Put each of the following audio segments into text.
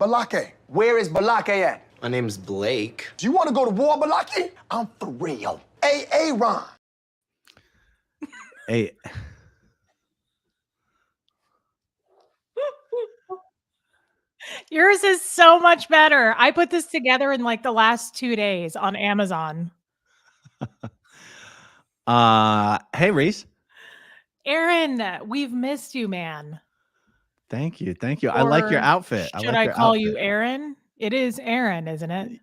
Balake. Where is Balake at? My name's Blake. Do you want to go to war, Balake? I'm for real. Hey, Ron. Hey. Yours is so much better. I put this together in like the last 2 days on Amazon. Hey, Reese. Aaron, we've missed you, man. Thank you. I like your outfit. Should I call you Aaron? It is Aaron, isn't it?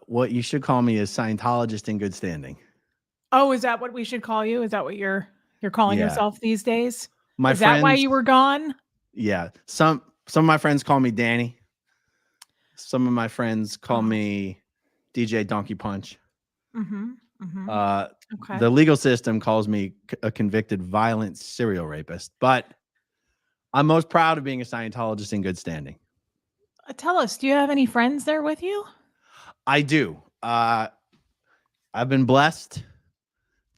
What you should call me is Scientologist in good standing. Oh, is that what we should call you? Is that what you're calling yourself these days? Is that why you were gone? Yeah. Some of my friends call me Danny. Some of my friends call me DJ Donkey Punch. Okay. The legal system calls me a convicted violent serial rapist, but I'm most proud of being a Scientologist in good standing. Tell us, do you have any friends there with you? I do. I've been blessed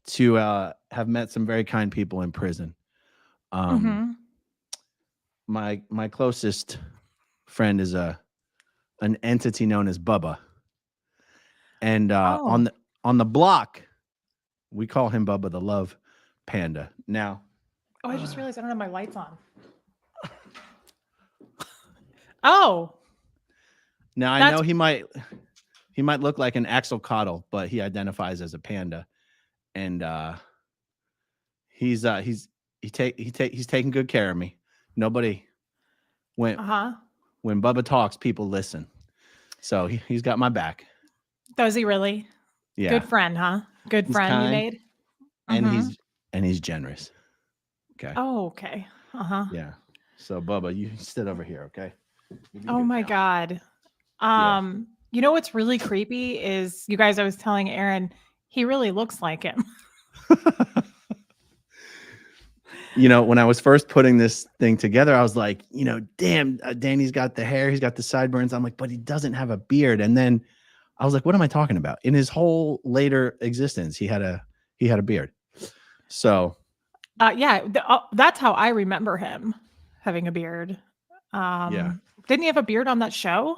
to have met some very kind people in prison. My closest friend is an entity known as Bubba, and on the block, we call him Bubba the Love Panda. Now, I just realized I don't have my lights on. Oh, now I know he might look like an axolotl, but he identifies as a panda, and he's taking good care of me. Nobody when Bubba talks, people listen. So he's got my back. Does he really? Yeah. Good friend, huh? Good friend kind, you made. And he's generous. Okay. Oh, okay. Yeah. So Bubba, you sit over here, okay? Oh my God. You know what's really creepy is, you guys, I was telling Aaron, he really looks like him. When I was first putting this thing together, I was like, damn, Danny's got the hair, he's got the sideburns. I'm like, but he doesn't have a beard. And then I was like, what am I talking about? In his whole later existence, he had a beard. So, that's how I remember him, having a beard. Didn't he have a beard on that show?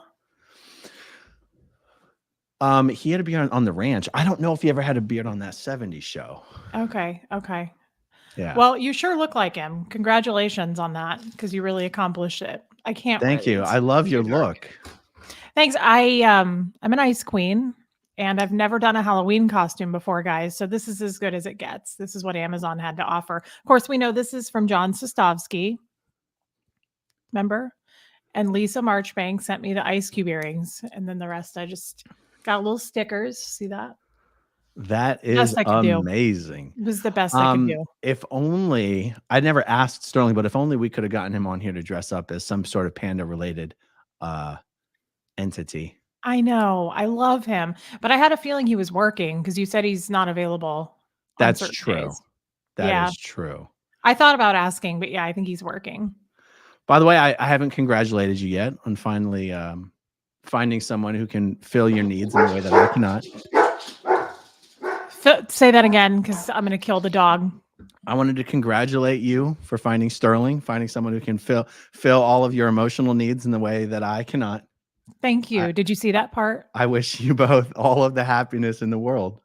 He had a beard on the ranch. I don't know if he ever had a beard on that 70s show. Okay. Yeah. Well, you sure look like him. Congratulations on that, because you really accomplished it. I can't. Thank you. I love your look. Thanks. I'm an ice queen, and I've never done a Halloween costume before, guys. So this is as good as it gets. This is what Amazon had to offer. Of course, we know this is from John Sostovsky. Remember? And Lisa Marchbank sent me the ice cube earrings, and then the rest I just got little stickers. See that? That is amazing. It was the best I could do. If only, I never asked Sterling, but if only we could have gotten him on here to dress up as some sort of panda-related entity. I know. I love him. But I had a feeling he was working, because you said he's not available. That's true. That is true. I thought about asking, but yeah, I think he's working. By the way, I haven't congratulated you yet on finally finding someone who can fill your needs in a way that I cannot. Say that again, because I'm going to kill the dog. I wanted to congratulate you for finding Sterling, finding someone who can fill all of your emotional needs in the way that I cannot. Thank you. Did you see that part? I wish you both all of the happiness in the world.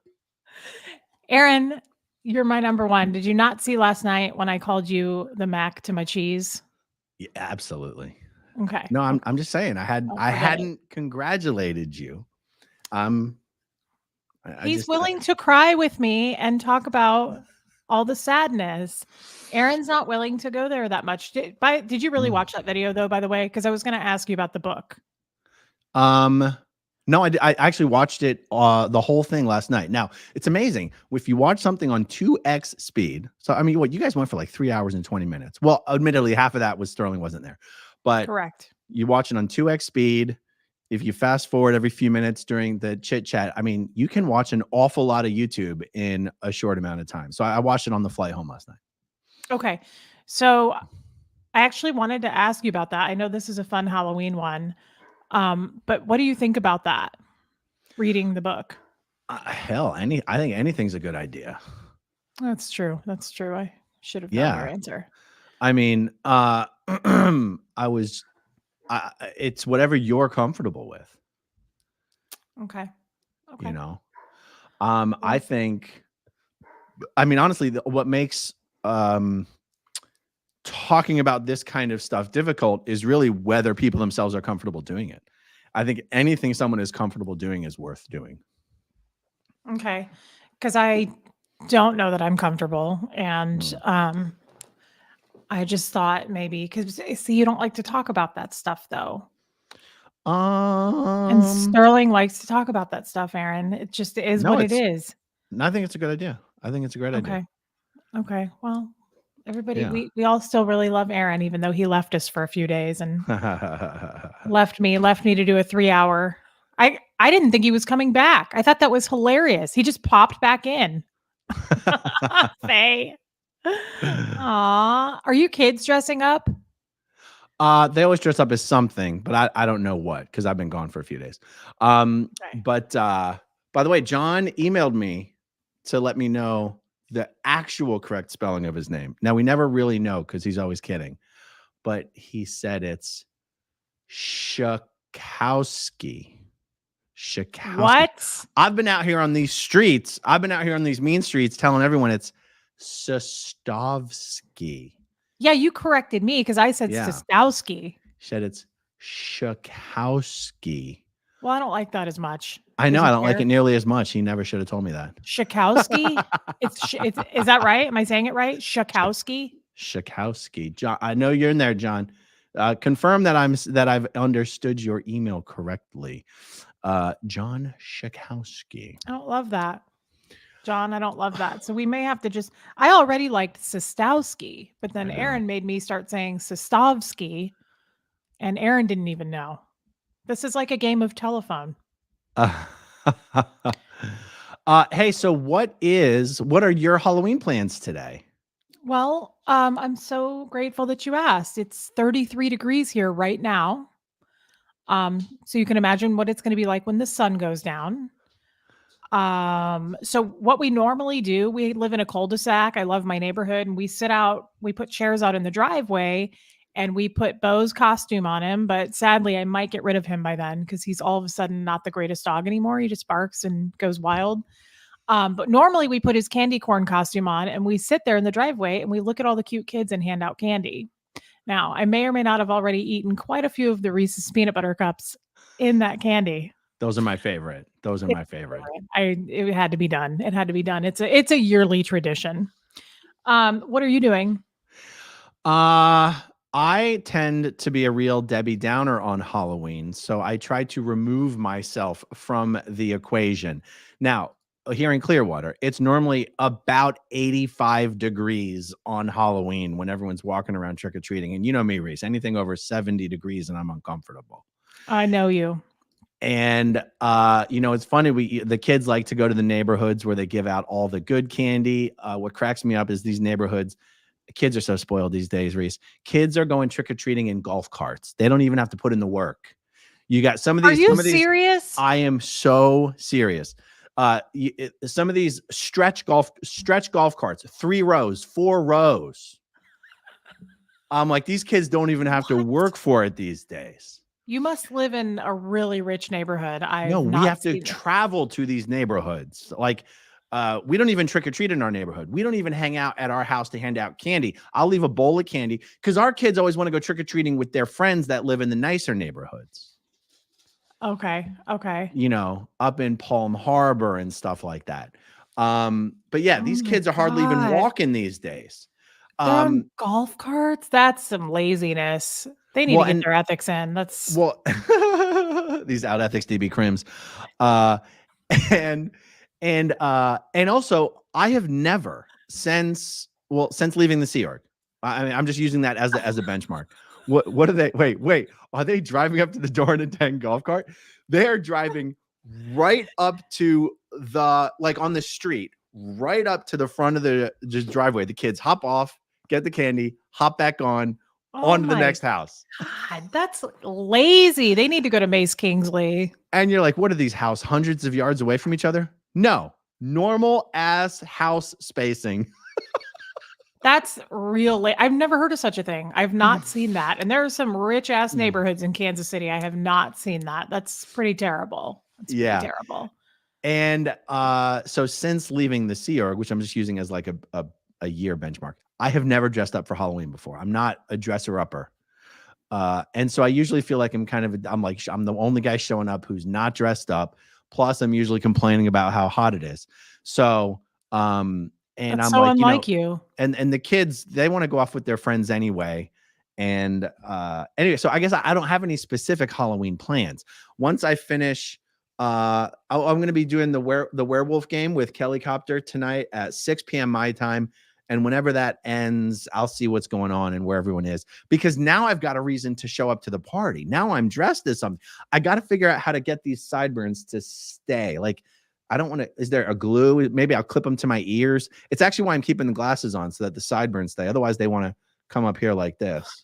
Aaron, you're my number one. Did you not see last night when I called you the Mac to my cheese? Yeah, absolutely. Okay. No, I'm just saying I hadn't congratulated you. He's willing to cry with me and talk about all the sadness. Aaron's not willing to go there that much. Did you really watch that video though, by the way? Because I was going to ask you about the book. No, I actually watched it, the whole thing last night. Now, it's amazing. If you watch something on 2x speed, so I mean, what, you guys went for like 3 hours and 20 minutes. Well, admittedly, half of that was Sterling wasn't there. But correct. You watch it on 2x speed. If you fast forward every few minutes during the chit chat, I mean, you can watch an awful lot of YouTube in a short amount of time. So I watched it on the flight home last night. Okay. So I actually wanted to ask you about that. I know this is a fun Halloween one. But what do you think about that? Reading the book? Hell, I think anything's a good idea. That's true. I should have known your answer. I mean, I it's whatever you're comfortable with. Okay. You know, I think, I mean, honestly, what makes talking about this kind of stuff difficult is really whether people themselves are comfortable doing it. I think anything someone is comfortable doing is worth doing. Okay. Because I don't know that I'm comfortable. And I just thought maybe, because see, you don't like to talk about that stuff though. And Sterling likes to talk about that stuff, Aaron. It just is what it is. I think it's a good idea. I think it's a great idea. Okay. Well, everybody, we all still really love Aaron, even though he left us for a few days and left me to do a 3-hour. I didn't think he was coming back. I thought that was hilarious. He just popped back in. Faye. Aw. Are you kids dressing up? They always dress up as something, but I don't know what, because I've been gone for a few days. But by the way, John emailed me to let me know the actual correct spelling of his name. Now, we never really know because he's always kidding, but he said it's Shakowski. What? I've been out here on these streets. I've been out here on these mean streets telling everyone it's Sostovsky. Yeah, you corrected me because I said Stostowski. Said it's Shakowski. Well, I don't like that as much. I know I don't like it nearly as much. He never should have told me that. Shakowski? Is that right? Am I saying it right? Shakowski? Shakowski. John, I know you're in there, John. Confirm that I've understood your email correctly. John Shakowski. I don't love that. John, I don't love that. So we may have to I already liked Sostowski, but then Aaron made me start saying Sostovsky, and Aaron didn't even know. This is like a game of telephone. Hey, so what are your Halloween plans today? Well, I'm so grateful that you asked. It's 33 degrees here right now. So you can imagine what it's going to be like when the sun goes down. So what we normally do, we live in a cul-de-sac. I love my neighborhood, and we put chairs out in the driveway, and we put Bo's costume on him. But sadly, I might get rid of him by then because he's all of a sudden not the greatest dog anymore. He just barks and goes wild. But normally we put his candy corn costume on, and we sit there in the driveway and we look at all the cute kids and hand out candy. Now, I may or may not have already eaten quite a few of the Reese's peanut butter cups in that candy. Those are my favorite. It had to be done. It had to be done. It's a yearly tradition. What are you doing? I tend to be a real Debbie Downer on Halloween, so I try to remove myself from the equation. Now, here in Clearwater, it's normally about 85 degrees on Halloween when everyone's walking around trick-or-treating. And you know me, Reese, anything over 70 degrees and I'm uncomfortable. I know you. And it's funny, the kids like to go to the neighborhoods where they give out all the good candy. What cracks me up is these neighborhoods, kids are so spoiled these days, Reese. Kids are going trick-or-treating in golf carts. They don't even have to put in the work. You got some of these. Are you serious? I am so serious. Some of these stretch golf carts, 3 rows, 4 rows. I'm like, these kids don't even have to work for it these days. You must live in a really rich neighborhood. We have to travel to these neighborhoods. Like, we don't even trick or treat in our neighborhood. We don't even hang out at our house to hand out candy. I'll leave a bowl of candy because our kids always want to go trick or treating with their friends that live in the nicer neighborhoods. Okay. Up in Palm Harbor and stuff like that. But yeah, these kids are hardly even walking these days. Golf carts? That's some laziness. They need to get their ethics in. These out ethics DB crims. And also I have never since leaving the Sea Org. I mean, I'm just using that as a benchmark. What are they? Wait, are they driving up to the door in a 10 golf cart? They are driving right up to on the street, right up to the front of the driveway. The kids hop off, get the candy, hop back on to the next house. God, that's lazy. They need to go to Mace Kingsley. And you're like, what are these houses hundreds of yards away from each other? No, normal ass house spacing. That's real. I've never heard of such a thing. I've not seen that. And there are some rich ass neighborhoods in Kansas City. I have not seen that. That's pretty terrible. That's pretty Yeah. terrible. And so since leaving the Sea Org, which I'm just using as like a year benchmark, I have never dressed up for Halloween before. I'm not a dresser upper. And so I usually feel like I'm the only guy showing up who's not dressed up. Plus, I'm usually complaining about how hot it is. So, and That's I'm so like, unlike you. and the kids, they want to go off with their friends anyway. And anyway, so I guess I don't have any specific Halloween plans. Once I finish, I'm going to be doing the werewolf game with Kellycopter tonight at 6 p.m. my time. And whenever that ends, I'll see what's going on and where everyone is. Because now I've got a reason to show up to the party. Now I'm dressed as something. I got to figure out how to get these sideburns to stay. Like, I don't want to, is there a glue? Maybe I'll clip them to my ears. It's actually why I'm keeping the glasses on so that the sideburns stay. Otherwise, they want to come up here like this.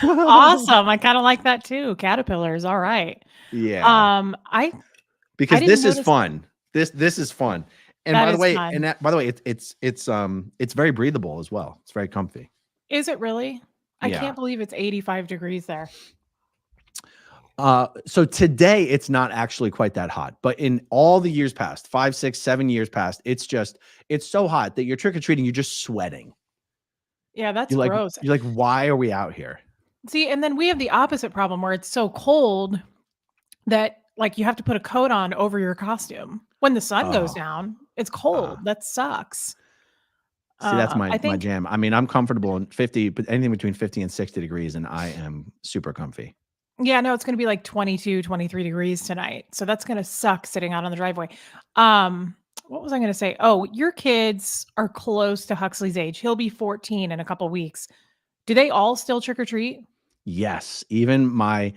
Awesome. I kind of like that too. Caterpillars. All right. Yeah. Because this is fun. This is fun. And by the way, it's very breathable as well. It's very comfy. Is it really? I can't believe it's 85 degrees there. So today it's not actually quite that hot, but in all the years past, 5, 6, 7 years past, it's so hot that you're trick-or-treating, you're just sweating. Yeah, that's You're gross. You're like, why are we out here? See, and then we have the opposite problem where it's so cold that like you have to put a coat on over your costume. When the sun goes down, it's cold. That sucks. See, that's my jam. I mean, I'm comfortable in 50, but anything between 50 and 60 degrees, and I am super comfy. Yeah, no, it's going to be like 22, 23 degrees tonight. So that's going to suck sitting out on the driveway. What was I going to say? Oh, your kids are close to Huxley's age. He'll be 14 in a couple weeks. Do they all still trick or treat? Yes. Even my,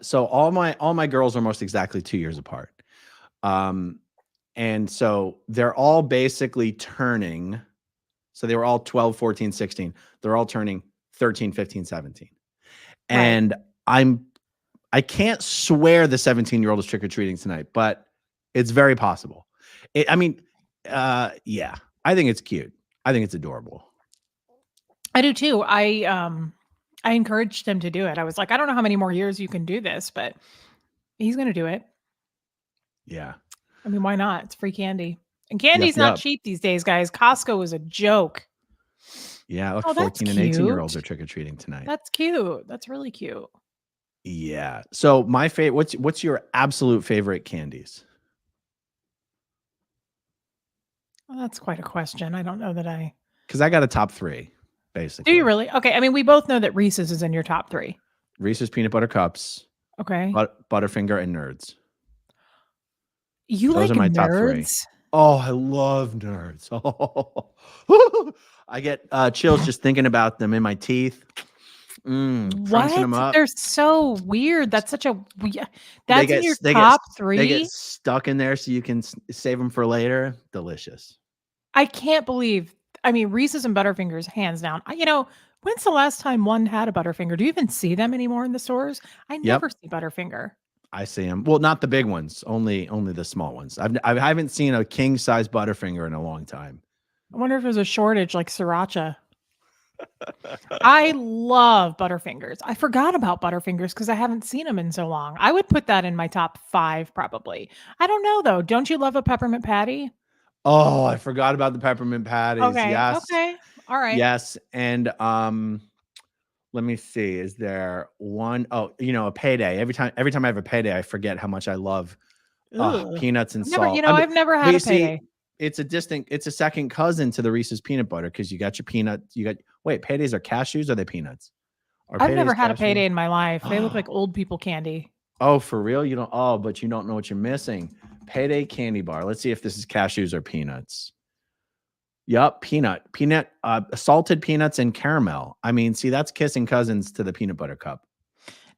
so all my girls are most exactly 2 years apart. And so they're all basically turning. So they were all 12, 14, 16. They're all turning 13, 15, 17. And I can't swear the 17-year-old is trick-or-treating tonight, but it's very possible. Yeah, I think it's cute. I think it's adorable. I do too. I encouraged him to do it. I was like, I don't know how many more years you can do this, but he's going to do it. Yeah. I mean, why not? It's free candy. And candy's not cheap these days, guys. Costco is a joke. Yeah, look, 14 and 18-year-olds are trick-or-treating tonight. That's cute. That's really cute. Yeah. So my favorite, what's your absolute favorite candies? Well, that's quite a question. I don't know that because I got a top 3, basically. Do you really? Okay. I mean, we both know that Reese's is in your top 3. Reese's Peanut Butter Cups. Okay. Butterfinger and Nerds. Those like are my top 3. Oh, I love Nerds. Oh, I get chills just thinking about them in my teeth. Crunching them up. They're so weird. That's such a that's in your top 3. They get stuck in there so you can save them for later. Delicious. I can't believe. I mean, Reese's and Butterfingers, hands down. When's the last time one had a Butterfinger? Do you even see them anymore in the stores? I never see Butterfinger. I see them. Well, not the big ones. Only the small ones. I haven't seen a king size Butterfinger in a long time. I wonder if there's a shortage like Sriracha. I love Butterfingers. I forgot about Butterfingers because I haven't seen them in so long. I would put that in my top 5 probably. I don't know though. Don't you love a peppermint patty? Oh, I forgot about the peppermint patties. Okay. Yes. Okay. All right. Yes. And let me see. Is there one? Oh, a payday. Every time I have a payday, I forget how much I love peanuts and salt. I've never had a payday. It's a second cousin to the Reese's peanut butter because you got your peanut. Wait, paydays are cashews or are they peanuts? I've never had a payday in my life. They look like old people candy. Oh, for real? You don't? Oh, but you don't know what you're missing. Payday candy bar. Let's see if this is cashews or peanuts. Yup, peanut, salted peanuts and caramel. I mean, see, that's kissing cousins to the peanut butter cup.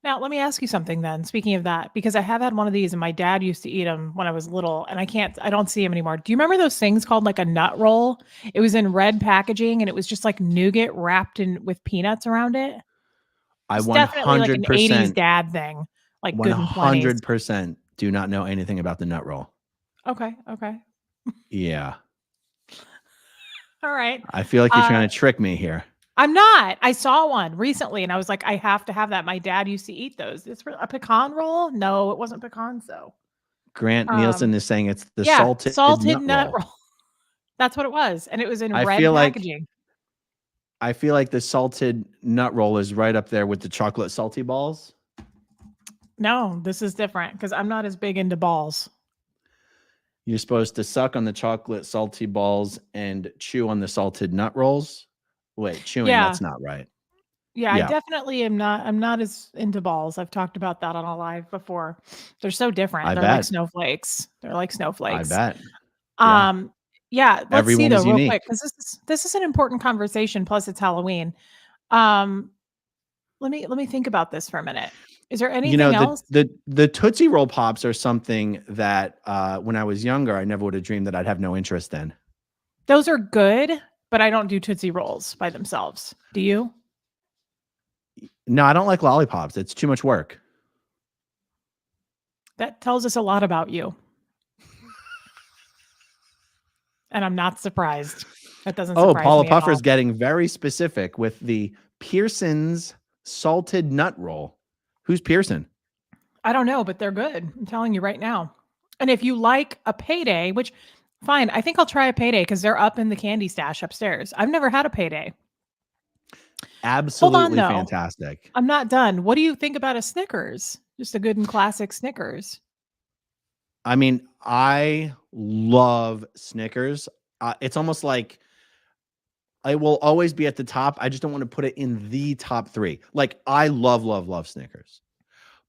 Now, let me ask you something then, speaking of that, because I have had one of these and my dad used to eat them when I was little and I don't see them anymore. Do you remember those things called like a nut roll? It was in red packaging and it was just like nougat wrapped in with peanuts around it. It's definitely like an 80s dad thing, like good and 100% do not know anything about the nut roll. Okay. Yeah. All right. I feel like you're trying to trick me here. I'm not. I saw one recently and I was like, I have to have that. My dad used to eat those. It's a pecan roll. No, it wasn't pecan. So Grant Nielsen is saying it's the yeah, salted nut roll. That's what it was. And it was in I red feel packaging. I feel like the salted nut roll is right up there with the chocolate salty balls. No, this is different because I'm not as big into balls. You're supposed to suck on the chocolate salty balls and chew on the salted nut rolls. Wait, chewing, that's not right. Yeah, I definitely am not. I'm not as into balls. I've talked about that on a live before. They're so different. They're like snowflakes. They're like snowflakes. I bet. Yeah. Let's see though, real quick, because this is an important conversation. Plus, it's Halloween. Let me think about this for a minute. Is there anything else? The Tootsie Roll Pops are something that when I was younger, I never would have dreamed that I'd have no interest in. Those are good, but I don't do Tootsie Rolls by themselves. Do you? No, I don't like lollipops. It's too much work. That tells us a lot about you. And I'm not surprised. That doesn't surprise me. Oh, Paula Puffer's getting very specific with the Pearson's salted nut roll. Who's Pearson? I don't know, but they're good. I'm telling you right now. And if you like a Payday, which fine, I think I'll try a Payday because they're up in the candy stash upstairs. I've never had a Payday. Absolutely fantastic. I'm not done. What do you think about a Snickers? Just a good and classic Snickers. I mean, I love Snickers. It's almost like I will always be at the top. I just don't want to put it in the top 3. Like I love Snickers.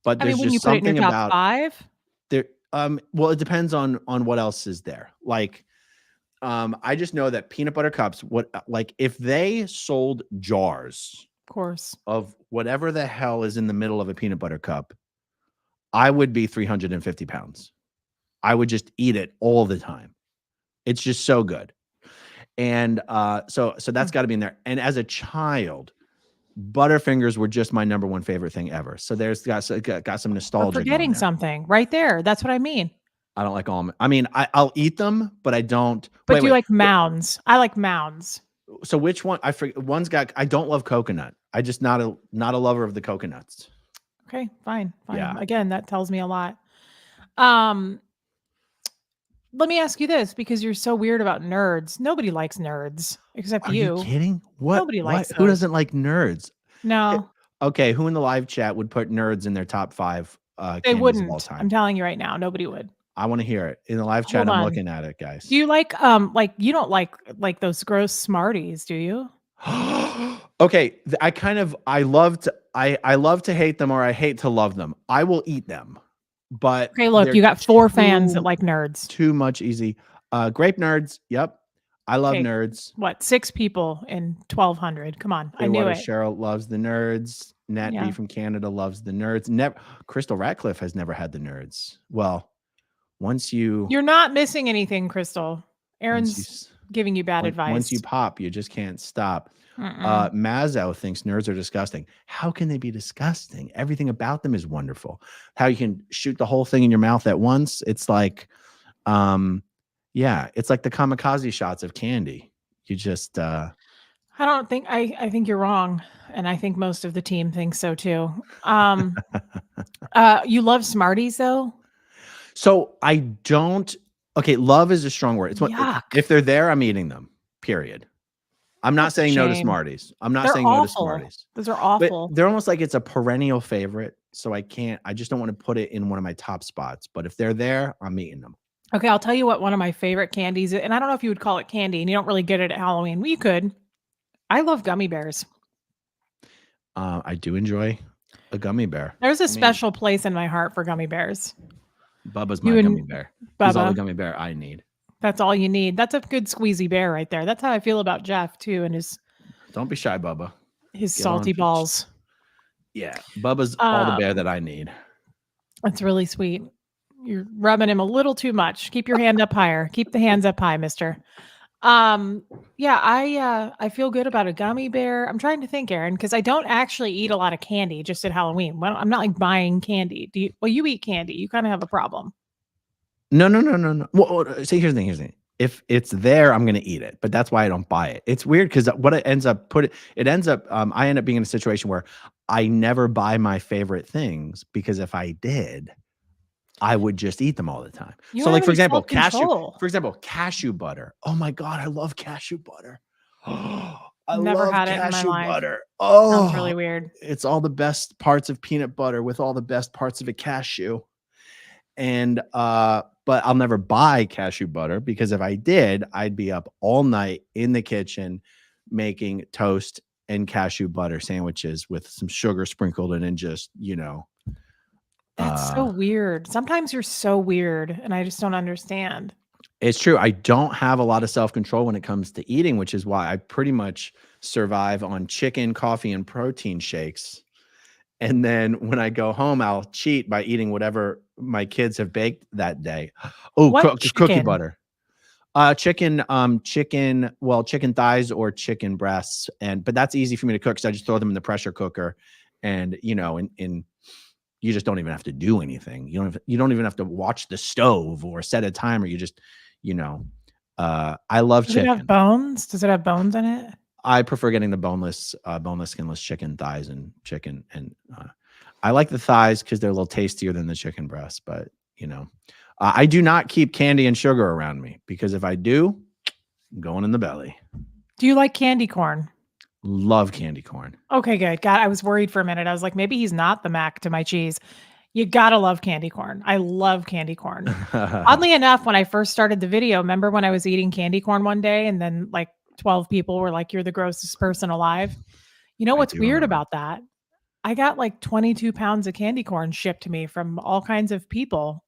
But there's just something about 5? There. Well, it depends on what else is there. Like, I just know that peanut butter cups. Like if they sold jars, of course, of whatever the hell is in the middle of a peanut butter cup, I would be 350 pounds. I would just eat it all the time. It's just so good. And so that's got to be in there. And as a child, Butterfingers were just my number 1 favorite thing ever. So there's got some nostalgia. We're forgetting something right there. That's what I mean. I don't like almond. I mean, I'll eat them, but I don't. But do you like mounds? I like mounds. So which one? I forget. I don't love coconut. I just not a lover of the coconuts. Okay, fine. Yeah. Again, that tells me a lot. Let me ask you this, because you're so weird about nerds. Nobody likes nerds except you. Are you kidding? What? Nobody likes Who doesn't like nerds? No. Okay, who in the live chat would put nerds in their top 5 they wouldn't. of all time? I'm telling you right now, nobody would. I want to hear it. In the live chat, I'm looking at it, guys. Do you like you don't like those gross Smarties, do you? Okay, I love to hate them, or I hate to love them. I will eat them. But okay, look, you got 4 fans that like nerds. Too much easy. Grape nerds. Yep. I love nerds. What? 6 people in 1,200. Come on. I knew it. Cheryl loves the nerds. Nat B from Canada loves the nerds. Never. Crystal Ratcliffe has never had the nerds. Well, you're not missing anything, Crystal. Aaron's giving you bad advice. Once you pop, you just can't stop. Mazzo thinks nerds are disgusting. How can they be disgusting? Everything about them is wonderful. How you can shoot the whole thing in your mouth at once. It's like, it's like the kamikaze shots of candy. You just, I think you're wrong. And I think most of the team thinks so too. You love Smarties though? So I don't, okay. Love is a strong word. It's if they're there, I'm eating them, period. I'm not saying no to Smarties. I'm not saying no to Smarties. Those are awful. But they're almost like it's a perennial favorite. So I just don't want to put it in one of my top spots. But if they're there, I'm eating them. Okay, I'll tell you what one of my favorite candies is. And I don't know if you would call it candy, and you don't really get it at Halloween. Well, you could. I love gummy bears. I do enjoy a gummy bear. There's a special place in my heart for gummy bears. Bubba's my gummy bear. He's all the gummy bear I need. That's all you need. That's a good squeezy bear right there. That's how I feel about Jeff too, and his. Don't be shy, Bubba. His salty balls. Yeah, Bubba's all the bear that I need. That's really sweet. You're rubbing him a little too much. Keep your hand up higher. Keep the hands up high, mister. I feel good about a gummy bear. I'm trying to think, Aaron, because I don't actually eat a lot of candy just at Halloween. Well, I'm not like buying candy. Do you? Well, you eat candy. You kind of have a problem. No. Well, see, here's the thing. if it's there, I'm gonna eat it, but that's why I don't buy it. It's weird because what it ends up I end up being in a situation where I never buy my favorite things because if I did, I would just eat them all the time. You So, have like for any example, self-control. cashew butter. Oh my god, I love cashew butter. I Never love had it in my cashew life. butter. Sounds Oh, really weird. it's all the best parts of peanut butter with all the best parts of a cashew. And but I'll never buy cashew butter because if I did, I'd be up all night in the kitchen making toast and cashew butter sandwiches with some sugar sprinkled in and just, That's so weird. Sometimes you're so weird, and I just don't understand. it's true. I don't have a lot of self-control when it comes to eating, which is why I pretty much survive on chicken, coffee, and protein shakes. And then when I go home, I'll cheat by eating whatever my kids have baked that day. Oh, What cookie chicken? butter. Chicken thighs or chicken breasts. But that's easy for me to cook because I just throw them in the pressure cooker and you just don't even have to do anything. You don't even have to watch the stove or set a timer. You just, I love Does it have chicken. bones? Does it have bones in it? I prefer getting the boneless, skinless chicken thighs and chicken. And I like the thighs because they're a little tastier than the chicken breasts. But, I do not keep candy and sugar around me because if I do, I'm going in the belly. Do you like candy corn? Love candy corn. Okay, good. God, I was worried for a minute. I was like, maybe he's not the mac to my cheese. You gotta love candy corn. I love candy corn. Oddly enough, when I first started the video, remember when I was eating candy corn one day and then like 12 people were like, you're the grossest person alive. You know I what's do weird remember. about that? I got like 22 pounds of candy corn shipped to me from all kinds of people.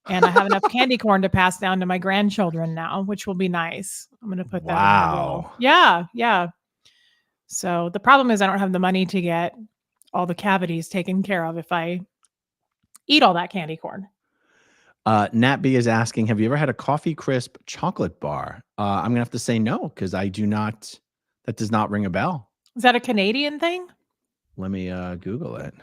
And I have enough candy corn to pass down to my grandchildren now, which will be nice. I'm going to put that in my will. Wow. Yeah. Yeah. So the problem is I don't have the money to get all the cavities taken care of if I eat all that candy corn. Nat B is asking, have you ever had a coffee crisp chocolate bar? I'm gonna have to say no because I do not. That does not ring a bell. Is that a Canadian thing? Let me Google it.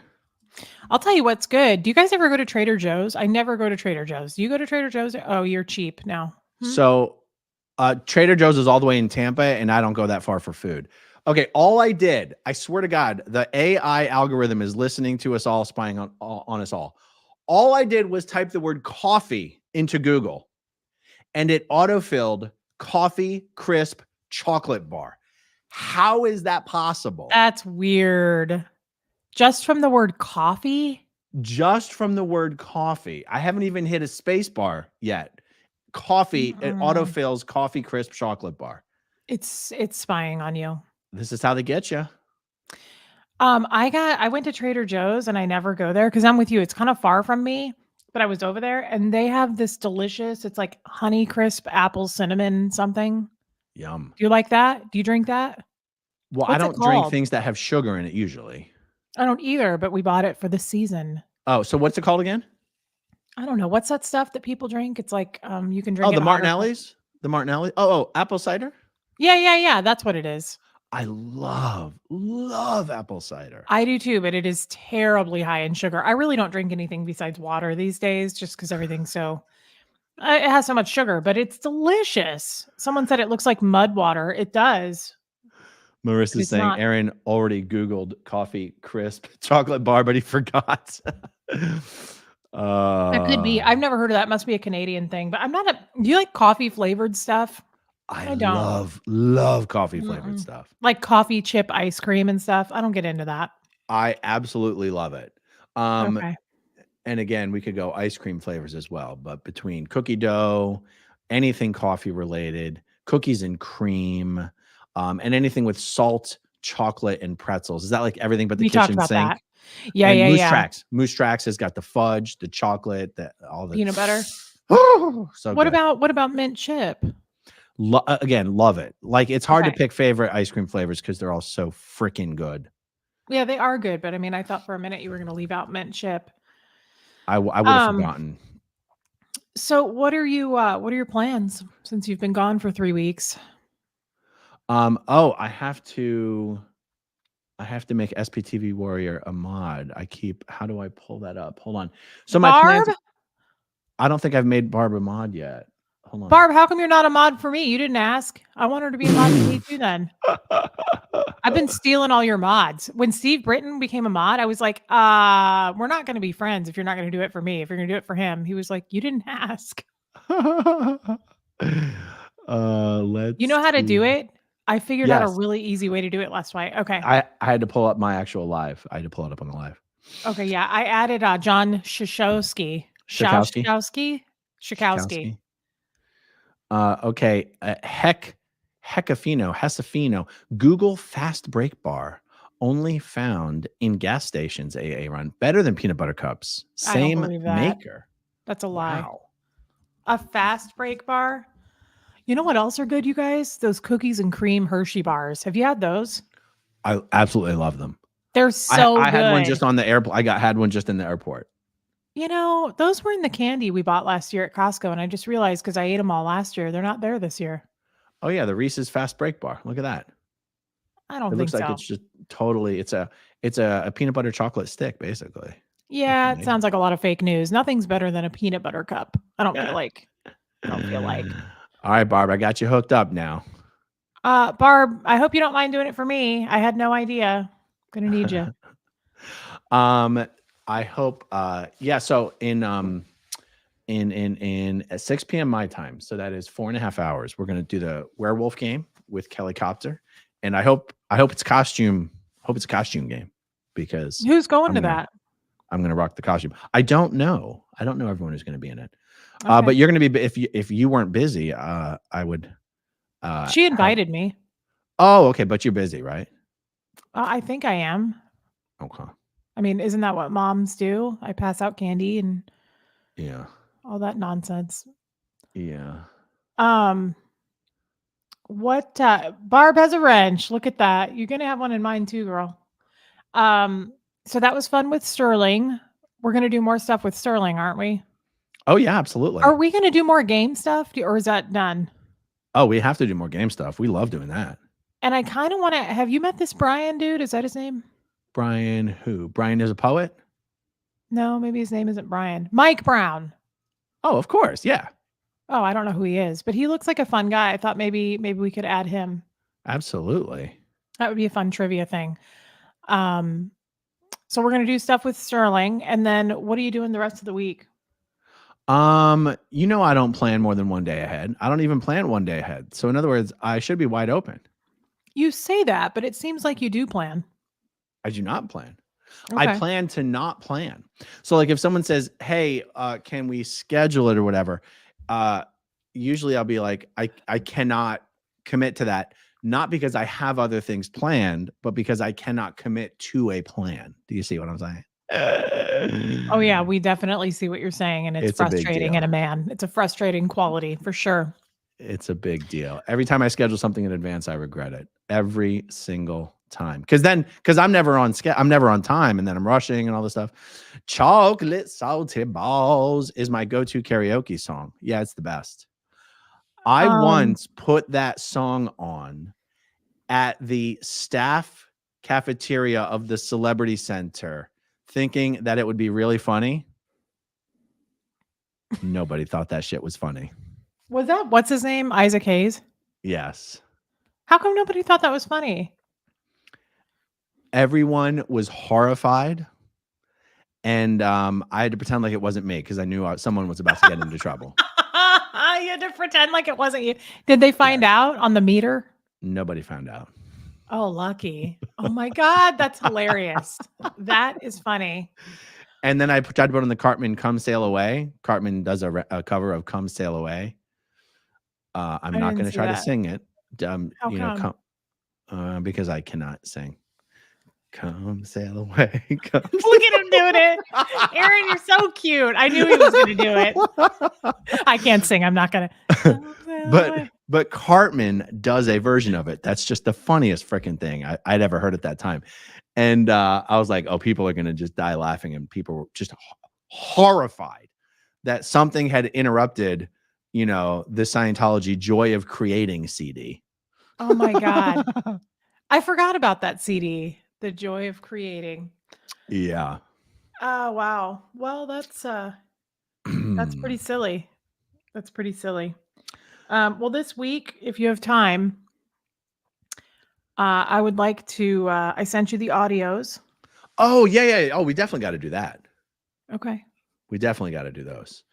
I'll tell you what's good. Do you guys ever go to Trader Joe's? I never go to Trader Joe's. Do you go to Trader Joe's? Oh, you're cheap now. So, Trader Joe's is all the way in Tampa, and I don't go that far for food. Okay, all I did, I swear to God, the AI algorithm is listening to us all, spying on us all. All I did was type the word coffee into Google, and it autofilled coffee crisp chocolate bar. How is that possible? That's weird. Just from the word coffee? Just from the word coffee. I haven't even hit a space bar yet. Coffee, it autofills coffee crisp chocolate bar. It's spying on you. This is how they get you. I went to Trader Joe's and I never go there because I'm with you. It's kind of far from me, but I was over there and they have this delicious, it's like honey crisp apple cinnamon something. Yum. Do you like that? Do you drink that? Well, What's I it don't drink called? things that have sugar in it usually. I don't either, but we bought it for the season. Oh, so what's it called again? I don't know. What's that stuff that people drink? It's like you can drink Oh, it the hot or cold. Martinelli's? The Martinelli? Oh, apple cider? Yeah. That's what it is. I love apple cider. I do too, but it is terribly high in sugar. I really don't drink anything besides water these days just because everything's so it has so much sugar, but it's delicious. Someone said it looks like mud water. It does. Marissa's saying not. Aaron already Googled coffee crisp chocolate bar, but he forgot. That could be. I've never heard of that. It must be a Canadian thing, but I'm not a. Do you like coffee flavored stuff? I don't. love coffee flavored stuff. Like coffee chip ice cream and stuff. I don't get into that. I absolutely love it. Okay. And again, we could go ice cream flavors as well, but between cookie dough, anything coffee related, cookies and cream, and anything with salt, chocolate, and pretzels. Is that like everything but the We talked kitchen about sink? that. Yeah, and Moose yeah. Tracks. Moose Tracks has got the fudge, the chocolate, all the Peanut butter. So What good. about mint chip? Again, love it. Like it's hard to Okay. pick favorite ice cream flavors because they're all so freaking good. Yeah, they are good, but I mean, I thought for a minute you were going to leave out mint chip. I would have forgotten. So what are your plans since you've been gone for 3 weeks? I have to make SPTV Warrior a mod. How do I pull that up? Hold on. So my Barb? plans, I don't think I've made Barb a mod yet. Hold on. Barb, how come you're not a mod for me? You didn't ask. I want her to be a mod for me too then. I've been stealing all your mods. When Steve Britton became a mod, I was like, we're not going to be friends if you're not going to do it for me. If you're going to do it for him. He was like, you didn't ask. Let's You know how to see. do it? I figured out a Yes. really easy way to do it last night. Okay. I had to pull up my actual live. I had to pull it up on the live. Okay. Yeah. I added John Shashowski. Shakowski? Shakowski. Okay. Hesafino. Google fast break bar. Only found in gas stations. AA run. Better than peanut butter cups. I don't Same believe that. maker. That's a lie. Wow. A fast break bar. You know what else are good, you guys? Those cookies and cream Hershey bars. Have you had those? I absolutely love them. They're so I good. had one just on the airport. I had one just in the airport. You know, those were in the candy we bought last year at Costco, and I just realized because I ate them all last year, they're not there this year. Oh yeah, the Reese's fast break bar. Look at that. I don't It think looks like so. it's just totally. It's a peanut butter chocolate stick, basically. Yeah, That's it sounds like a lot of fake news. Nothing's better than a peanut butter cup. I don't feel like. All right, Barb, I got you hooked up now. Barb, I hope you don't mind doing it for me. I had no idea. Gonna need you. I hope. Yeah. So in at 6 p.m. my time, so that is 4.5 hours. We're gonna do the werewolf game with Kelly Copter, and I hope it's costume. Hope it's a costume game because Who's going to that? I'm gonna rock the costume. I don't know everyone who's gonna be in it. Okay. But you're gonna be if you weren't busy, I would. She invited me. Oh, okay, but you're busy, right? I think I am. Okay. I mean, isn't that what moms do? I pass out candy and all that nonsense. Yeah. What Barb has a wrench. Look at that. You're gonna have one in mine too, girl. So that was fun with Sterling. We're gonna do more stuff with Sterling, aren't we? Oh yeah, absolutely. Are we gonna do more game stuff or is that done? Oh, we have to do more game stuff. We love doing that. And I kind of want to. Have you met this Brian dude? Is that his name? Brian who? Brian is a poet? No, maybe his name isn't Brian. Mike Brown. Oh, of course. Yeah. Oh, I don't know who he is, but he looks like a fun guy. I thought maybe we could add him. Absolutely. That would be a fun trivia thing. So we're gonna do stuff with Sterling, and then what are you doing the rest of the week? I don't plan more than one day ahead. I don't even plan one day ahead. So in other words, I should be wide open. You say that, but it seems like you do plan. I do not plan. Okay. I plan to not plan. So like if someone says, "Hey, can we schedule it or whatever?" Usually I'll be like, I cannot commit to that, not because I have other things planned, but because I cannot commit to a plan. Do you see what I'm saying? Oh yeah, we definitely see what you're saying, and it's a big frustrating deal. in a man. It's a frustrating quality for sure. It's a big deal. Every time I schedule something in advance, I regret it every single time. Because I'm never on I'm never on time, and then I'm rushing and all this stuff. Chocolate salty balls is my go-to karaoke song. Yeah, it's the best. I once put that song on at the staff cafeteria of the Celebrity Center, thinking that it would be really funny. Nobody thought that shit was funny. Was that what's his name? Isaac Hayes? Yes. How come nobody thought that was funny? Everyone was horrified. And I had to pretend like it wasn't me because I knew someone was about to get into trouble. You had to pretend like it wasn't you. Did they find out on the meter? Nobody found out. Oh, lucky. Oh my God, that's hilarious. That is funny. And then I tried to put on the Cartman Come Sail Away. Cartman does a cover of Come Sail Away. I'm not going to try to sing it. How come? Because I cannot sing. Come sail away. Come Look at him doing it. Aaron, you're so cute. I knew he was going to do it. I can't sing. I'm not going to. But Cartman does a version of it. That's just the funniest freaking thing I'd ever heard at that time. And I was like, oh, people are going to just die laughing. And people were just horrified that something had interrupted, the Scientology Joy of Creating CD. Oh my God. I forgot about that CD. The Joy of Creating. Yeah. Oh, wow. Well, that's pretty silly. That's pretty silly. Well, this week, if you have time, I would like to. I sent you the audios. Oh yeah. Oh, we definitely got to do that. Okay. We definitely got to do those.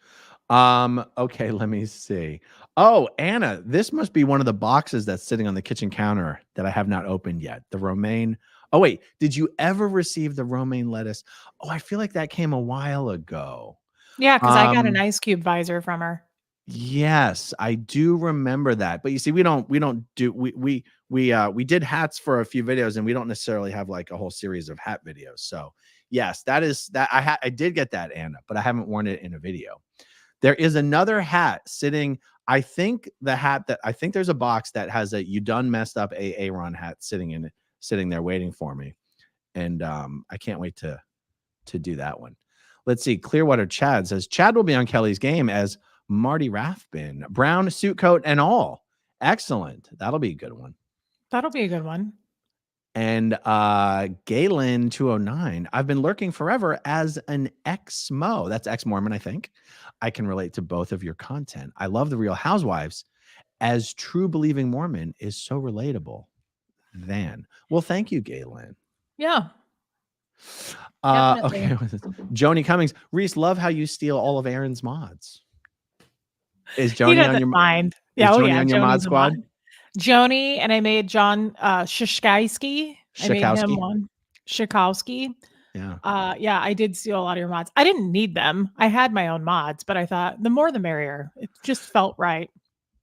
Okay, let me see. Oh, Anna, this must be one of the boxes that's sitting on the kitchen counter that I have not opened yet. The romaine. Oh, wait, did you ever receive the romaine lettuce? Oh, I feel like that came a while ago. Yeah, because I got an ice cube visor from her. Yes, I do remember that. But you see, we did hats for a few videos, and we don't necessarily have like a whole series of hat videos. So yes, I did get that, Anna, but I haven't worn it in a video. There is another hat sitting. I think there's a box that has a "You Done Messed Up" Aaron hat sitting there waiting for me, and I can't wait to do that one. Let's see. Clearwater Chad says Chad will be on Kelly's game as Marty Rathbun, brown suit coat and all. Excellent. That'll be a good one. That'll be a good one. And Galen 209. I've been lurking forever as an ex-Mo. That's ex-Mormon, I think. I can relate to both of your content. I love the Real Housewives. As true believing Mormon is so relatable. Well, thank you, Galen. Yeah. Okay. Joni Cummings. Reese, love how you steal all of Aaron's mods. Is Joni on your mind? Yeah. Joni on your mod squad? Joni, and I made John Shishkowski. I made him one. Shikowski. Yeah. Yeah, I did steal a lot of your mods. I didn't need them. I had my own mods, but I thought the more the merrier. It just felt right.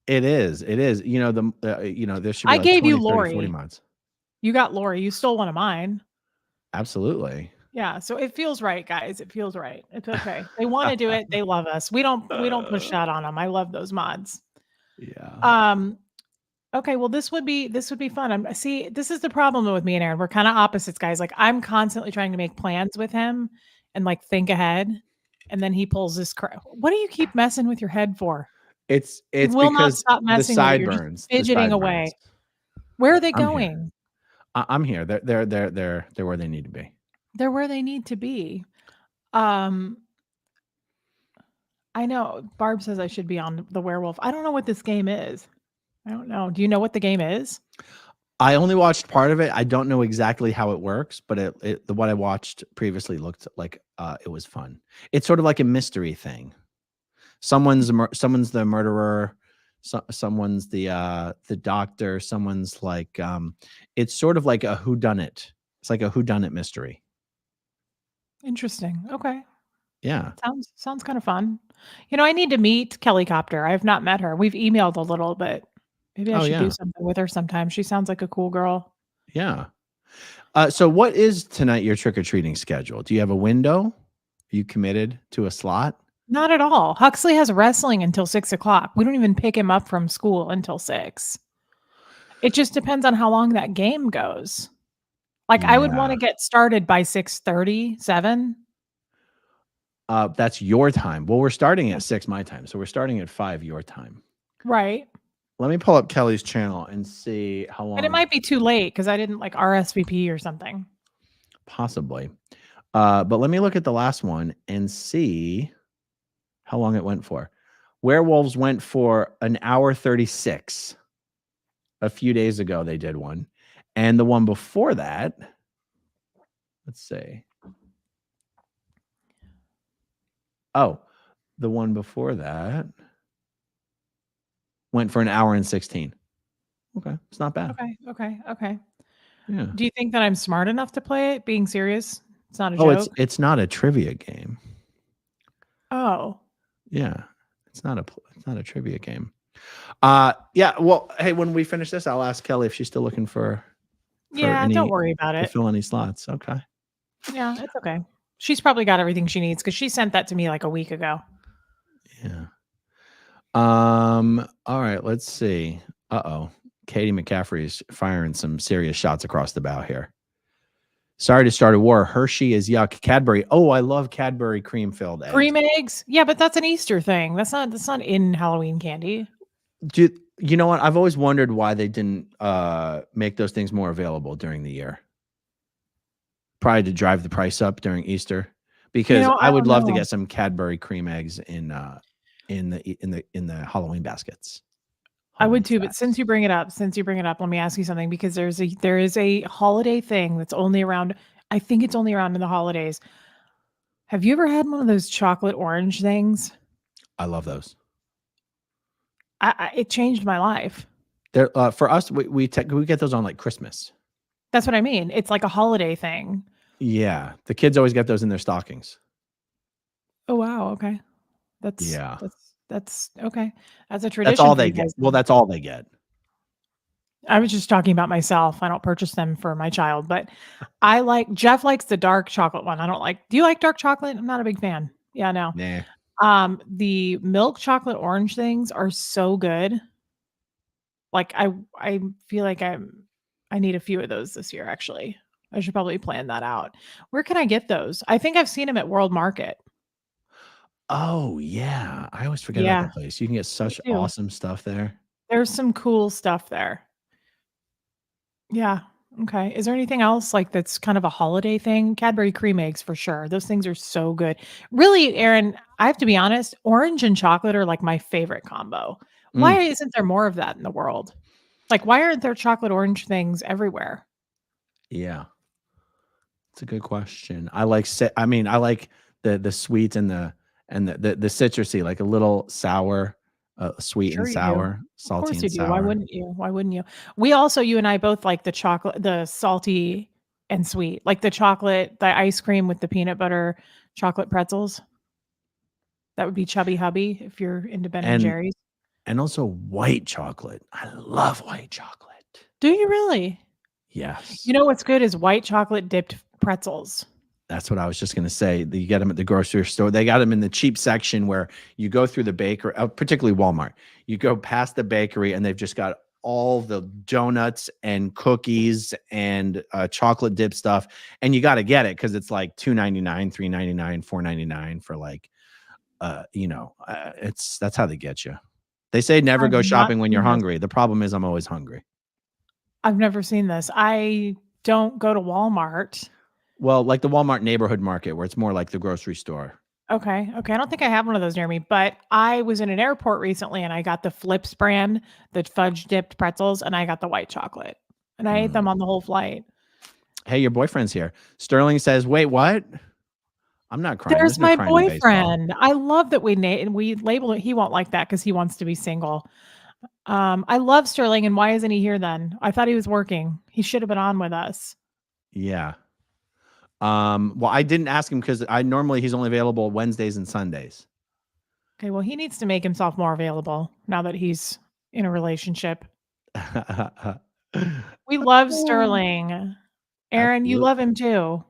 It is. You know, there should be I like gave 20, you 30, Lori. 40 mods. You got Lori. You stole one of mine. Absolutely. Yeah, so it feels right, guys. It feels right. It's okay. They want to do it. They love us. We don't push that on them. I love those mods. Yeah. Okay, well, this would be fun. This is the problem with me and Aaron. We're kind of opposites, guys. Like, I'm constantly trying to make plans with him and like think ahead, and then he pulls this crap. What do you keep messing with your head for? It's will because not stop messing the with it. sideburns, You're just fidgeting away. Where are they going? I'm here. They're where they need to be. They're where they need to be. I know Barb says I should be on the werewolf. I don't know what this game is. I don't know. Do you know what the game is? I only watched part of it. I don't know exactly how it works, but what I watched previously looked like it was fun. It's sort of like a mystery thing. Someone's the murderer. Someone's the doctor. Someone's like it's sort of like a whodunit. It's like a whodunit mystery. Interesting. Okay. Yeah. Sounds kind of fun. You know, I need to meet Kelly Copter. I have not met her. We've emailed a little, but maybe I should do something with her sometime. She sounds like a cool girl. Yeah. So what is tonight your trick-or-treating schedule? Do you have a window? Are you committed to a slot? Not at all. Huxley has wrestling until 6:00. We don't even pick him up from school until 6. It just depends on how long that game goes. Like, I would want to get started by 6:30, 7. That's your time. Well, we're starting at 6 my time, so we're starting at 5 your time. Right. Let me pull up Kelly's channel and see how long. But it might be too late because I didn't like RSVP or something. Possibly. But let me look at the last one and see how long it went for. Werewolves went for an hour 36. A few days ago, they did one. And the one before that, let's see. Oh, the one before that went for an hour and 16. Okay, it's not bad. Okay. Yeah. Do you think that I'm smart enough to play it? Being serious, it's not a joke. It's not a trivia game. Oh. Yeah, it's not a trivia game. Yeah. Well, hey, when we finish this, I'll ask Kelly if she's still looking for don't worry about it. To fill any slots. Okay. Yeah, it's okay. She's probably got everything she needs because she sent that to me like a week ago. Yeah. All right, let's see. Katie McCaffrey's firing some serious shots across the bow here. Sorry to start a war. Hershey is yuck. Cadbury. Oh, I love Cadbury cream-filled eggs. Cream eggs? Yeah, but that's an Easter thing. That's not in Halloween candy. You know what? I've always wondered why they didn't make those things more available during the year. Probably to drive the price up during Easter, because I would love to get some Cadbury cream eggs in the Halloween baskets. I would too, but since you bring it up, let me ask you something, because there is a holiday thing that's only around. I think it's only around in the holidays. Have you ever had one of those chocolate orange things? I love those. It changed my life. They're for us. We get those on like Christmas. That's what I mean. It's like a holiday thing. Yeah, the kids always get those in their stockings. Oh wow. Okay. That's okay. That's a tradition. That's all for they you get. guys Well, then. that's all they get. I was just talking about myself. I don't purchase them for my child, but Jeff likes the dark chocolate one. I don't like. Do you like dark chocolate? I'm not a big fan. Yeah, no. Nah. The milk chocolate orange things are so good. Like I feel like I need a few of those this year, actually. I should probably plan that out. Where can I get those? I think I've seen them at World Market. Oh yeah, I always forget about Yeah, that place. You can get such too. awesome stuff there. There's some cool stuff there. Yeah. Okay. Is there anything else like that's kind of a holiday thing? Cadbury cream eggs for sure. Those things are so good. Really, Aaron, I have to be honest, orange and chocolate are like my favorite combo. Why isn't there more of that in the world? Like, why aren't there chocolate orange things everywhere? Yeah, it's a good question. I like the sweet and the citrusy, like a little sour, sweet and Sure you do. sour, Of salty course you and do. Why sour. wouldn't you? Why wouldn't you? We also, you and I both like the chocolate, the salty and sweet, like the chocolate, the ice cream with the peanut butter chocolate pretzels. That would be Chubby Hubby if you're into Ben and And Jerry's. also white chocolate. I love white chocolate. Do you really? Yes. You know what's good is white chocolate dipped pretzels. That's what I was just going to say. You get them at the grocery store. They got them in the cheap section where you go through the bakery, particularly Walmart. You go past the bakery and they've just got all the donuts and cookies and chocolate dip stuff. And you got to get it because it's like $2.99, $3.99, $4.99 for like, that's how they get you. They say never I've go not shopping when you're seen this. hungry. The problem is I'm always hungry. I've never seen this. I don't go to Walmart. Well, like the Walmart neighborhood market where it's more like the grocery store. Okay. I don't think I have one of those near me, but I was in an airport recently and I got the Flips brand, the fudge dipped pretzels, and I got the white chocolate. And I ate them on the whole flight. Hey, your boyfriend's here. Sterling says, wait, what? I'm not crying. There's no my crying in baseball. boyfriend. I love that we label it. He won't like that because he wants to be single. I love Sterling, and why isn't he here then? I thought he was working. He should have been on with us. Yeah. Well, I didn't ask him because he's only available Wednesdays and Sundays. Okay, well, he needs to make himself more available now that he's in a relationship. We love Sterling. Aaron, you love him too.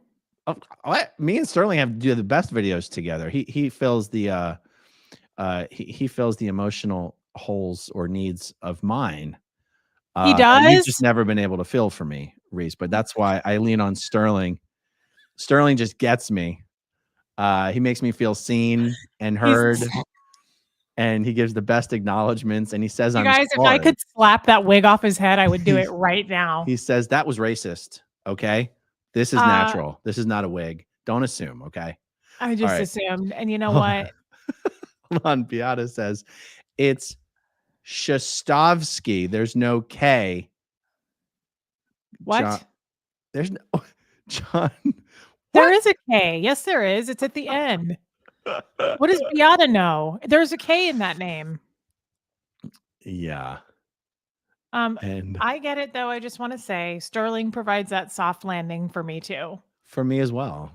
Me and Sterling do the best videos together. He fills the he fills the emotional holes or needs of mine. He does. You've just never been able to fill for me, Reese. But that's why I lean on Sterling. Sterling just gets me. He makes me feel seen and heard, and he gives the best acknowledgments. And he says, "I'm guys, sorry." if I could slap that wig off his head, I would do it right now. He says that was racist. Okay, this is natural. This is not a wig. Don't assume. Okay. I just assumed. And you know what? Hold on. Beata says it's Shostovsky. There's no K. What? John, there's no John. There is a K. Yes, there is. It's at the end. What does Beata know? There's a K in that name. Yeah. And I get it though. I just want to say Sterling provides that soft landing for me too. For me as well.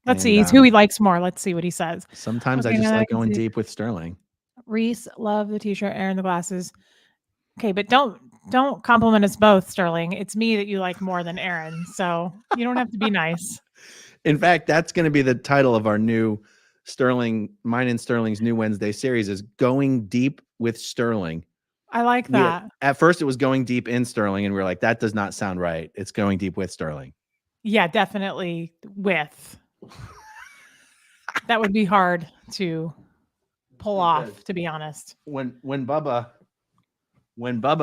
Let's see. Who he likes more. Let's see what he says. Sometimes I just like going deep with Sterling. Reese, love the t-shirt, Aaron, the glasses. Okay, but don't compliment us both, Sterling. It's me that you like more than Aaron. So you don't have to be nice. In fact, that's going to be the title of our new mine and Sterling's new Wednesday series is Going Deep with Sterling. I like that. At first it was Going Deep in Sterling, and we were like, that does not sound right. It's Going Deep with Sterling. Yeah, definitely with. That would be hard to pull off, to be honest. When Bubba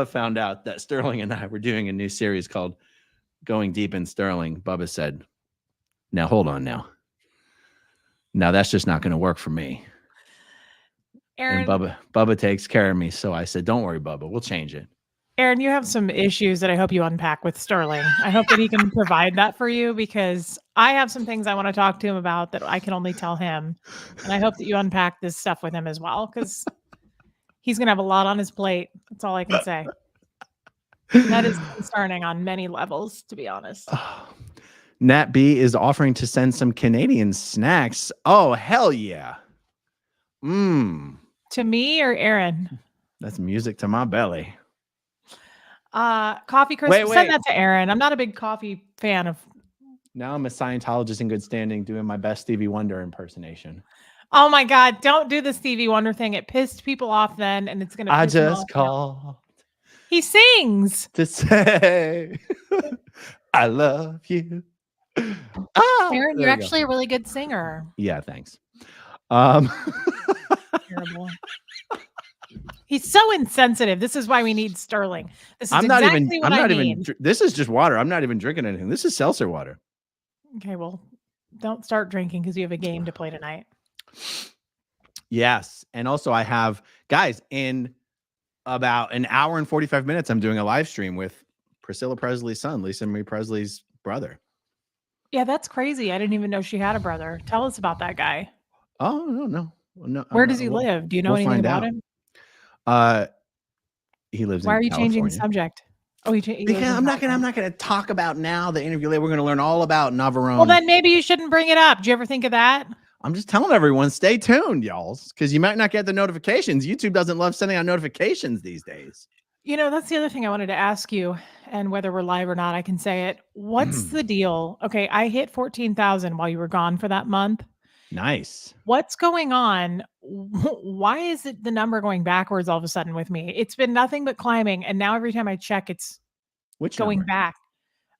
found out that Sterling and I were doing a new series called Going Deep in Sterling, Bubba said, now hold on now. Now that's just not going to work for me. Aaron, Bubba takes care of me. So I said, don't worry, Bubba, we'll change it. Aaron, you have some issues that I hope you unpack with Sterling. I hope that he can provide that for you because I have some things I want to talk to him about that I can only tell him. And I hope that you unpack this stuff with him as well because he's going to have a lot on his plate. That's all I can say. That is concerning on many levels, to be honest. Nat B is offering to send some Canadian snacks. Oh, hell yeah. To me or Aaron? That's music to my belly. Coffee Christmas. Send that to Aaron. I'm not a big coffee fan of. Now I'm a Scientologist in good standing doing my best Stevie Wonder impersonation. Oh my God. Don't do the Stevie Wonder thing. It pissed people off then and it's going to I just called. He sings. To say I love you. Aaron, you're actually a really good singer. Yeah, thanks. Terrible. He's so insensitive. This is why we need Sterling. This is This is just water. I'm not even drinking anything. This is seltzer water. Okay, well, don't start drinking because you have a game to play tonight. Yes. And also I have, guys, in about an hour and 45 minutes, I'm doing a live stream with Priscilla Presley's son, Lisa Marie Presley's brother. Yeah, that's crazy. I didn't even know she had a brother. Tell us about that guy. Oh, no. Where does he live? Do you know anything about him? He lives in California. Why are you changing the subject? Oh, because I'm not gonna talk about now the interview later. We're gonna learn all about Navarone. Well, then maybe you shouldn't bring it up. Do you ever think of that? I'm just telling everyone, stay tuned, y'all, because you might not get the notifications. YouTube doesn't love sending out notifications these days. You know, that's the other thing I wanted to ask you, and whether we're live or not, I can say it. What's the deal? Okay, I hit 14,000 while you were gone for that month. Nice. What's going on? Why is it the number going backwards all of a sudden with me? It's been nothing but climbing, and now every time I check, it's going back.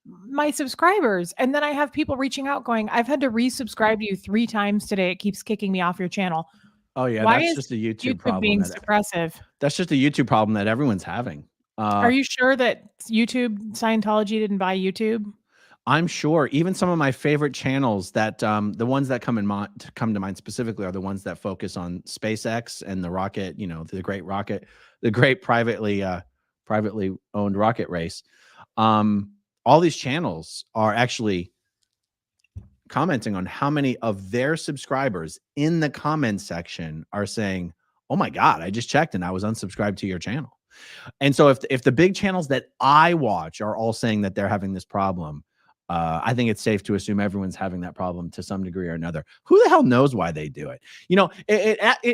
My subscribers. And then I have people reaching out going, I've had to resubscribe to you 3 times today. It keeps kicking me off your channel. Oh yeah, Why that's is just a YouTube problem. Being suppressive? That's just a YouTube problem that everyone's having. Are you sure that Scientology didn't buy YouTube? I'm sure. Even some of my favorite channels that the ones that come to mind specifically are the ones that focus on SpaceX and the rocket, the great privately owned rocket race. All these channels are actually commenting on how many of their subscribers in the comment section are saying, oh my God, I just checked and I was unsubscribed to your channel. And so if the big channels that I watch are all saying that they're having this problem, I think it's safe to assume everyone's having that problem to some degree or another. Who the hell knows why they do it?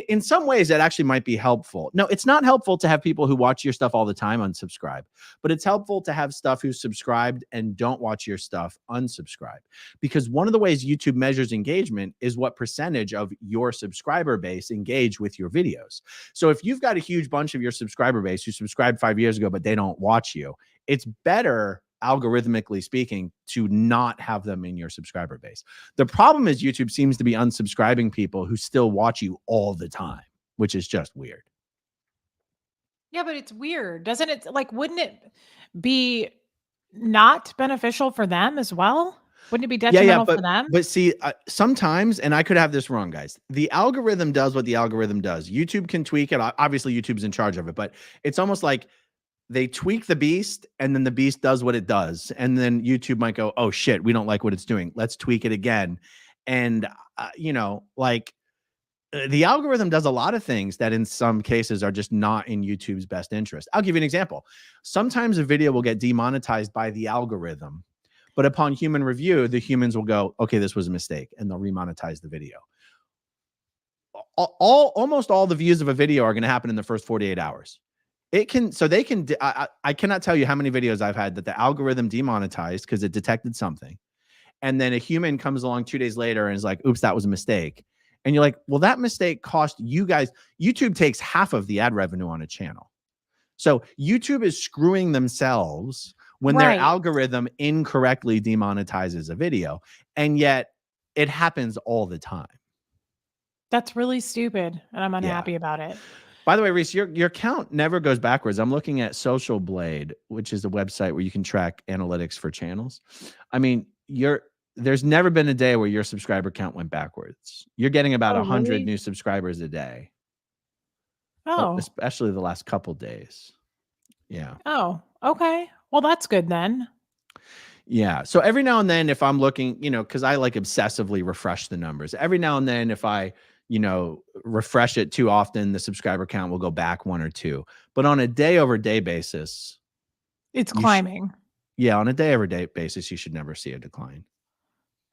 In some ways, that actually might be helpful. No, it's not helpful to have people who watch your stuff all the time unsubscribe, but it's helpful to have stuff who's subscribed and don't watch your stuff unsubscribe. Because one of the ways YouTube measures engagement is what percentage of your subscriber base engage with your videos. So if you've got a huge bunch of your subscriber base who subscribed 5 years ago, but they don't watch you, it's better, algorithmically speaking, to not have them in your subscriber base. The problem is YouTube seems to be unsubscribing people who still watch you all the time, which is just weird. Yeah, but it's weird. Doesn't it, wouldn't it be not beneficial for them as well? Wouldn't it be detrimental for them? But see, sometimes, and I could have this wrong, guys, the algorithm does what the algorithm does. YouTube can tweak it. Obviously, YouTube's in charge of it, but it's almost like they tweak the beast and then the beast does what it does. And then YouTube might go, oh shit, we don't like what it's doing. Let's tweak it again. And, the algorithm does a lot of things that in some cases are just not in YouTube's best interest. I'll give you an example. Sometimes a video will get demonetized by the algorithm, but upon human review, the humans will go, okay, this was a mistake, and they'll remonetize the video. Almost all the views of a video are going to happen in the first 48 hours. I cannot tell you how many videos I've had that the algorithm demonetized because it detected something. And then a human comes along 2 days later and is like, oops, that was a mistake. And you're like, well, that mistake cost you guys. YouTube takes half of the ad revenue on a channel. So YouTube is screwing themselves when their algorithm incorrectly demonetizes a video. And yet it happens all the time. That's really stupid. And I'm unhappy about it. By the way, Reese, your count never goes backwards. I'm looking at Social Blade, which is a website where you can track analytics for channels. I mean, there's never been a day where your subscriber count went backwards. You're getting about 100 new subscribers a day. Oh. especially the last couple days. Yeah. Oh, okay. Well, that's good then. Yeah. So every now and then, if I'm looking, because I like obsessively refresh the numbers. Every now and then, if I, refresh it too often, the subscriber count will go back 1 or 2. But on a day-over-day basis, It's you climbing. yeah, on a day-over-day basis, you should never see a decline.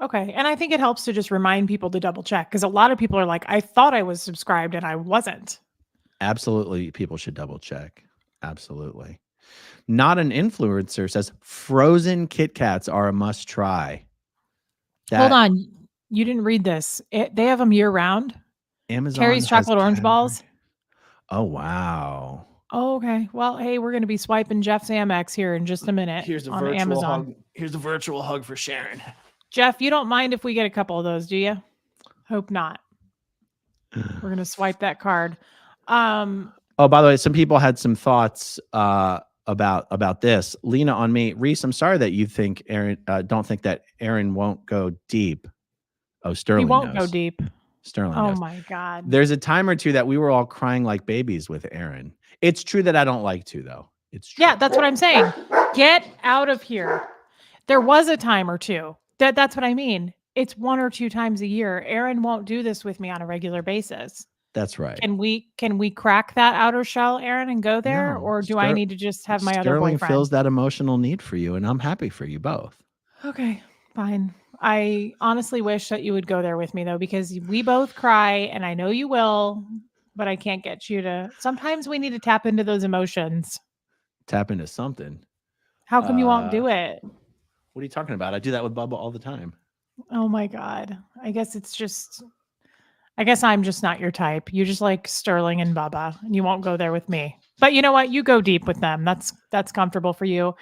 Okay. And I think it helps to just remind people to double check because a lot of people are like, I thought I was subscribed and I wasn't. Absolutely, people should double check. Absolutely. Not an influencer says frozen Kit Kats are a must try. Hold on. You didn't read this. They have them year round. Amazon Terry's has chocolate orange balls. Oh, wow. Oh, okay. Well, hey, we're going to be swiping Jeff's Amex here in just a minute on Amazon. hug. Here's a virtual hug for Sharon. Jeff, you don't mind if we get a couple of those, do you? Hope not. We're going to swipe that card. Oh, by the way, some people had some thoughts about this. Lena on me. Reese, I'm sorry that you think Aaron don't think that Aaron won't go deep. Oh, Sterling He won't knows. go deep. Sterling Oh knows. my God. There's a time or two that we were all crying like babies with Aaron. It's true that I don't like to, though. It's true. Yeah, that's what I'm saying. Get out of here. There was a time or two. That's what I mean. It's 1 or 2 times a year. Aaron won't do this with me on a regular basis. That's right. Can we crack that outer shell, Aaron, and go there? No, or do I need to just have my other Sterling boyfriend? feels that emotional need for you, and I'm happy for you both. Okay, fine. I honestly wish that you would go there with me, though, because we both cry, and I know you will, but I can't get you to. Sometimes we need to tap into those emotions. Tap into something. How come you won't do it? What are you talking about? I do that with Bubba all the time. Oh my God. I guess I'm just not your type. You just like Sterling and Bubba, and you won't go there with me. But you know what? You go deep with them. That's comfortable for you.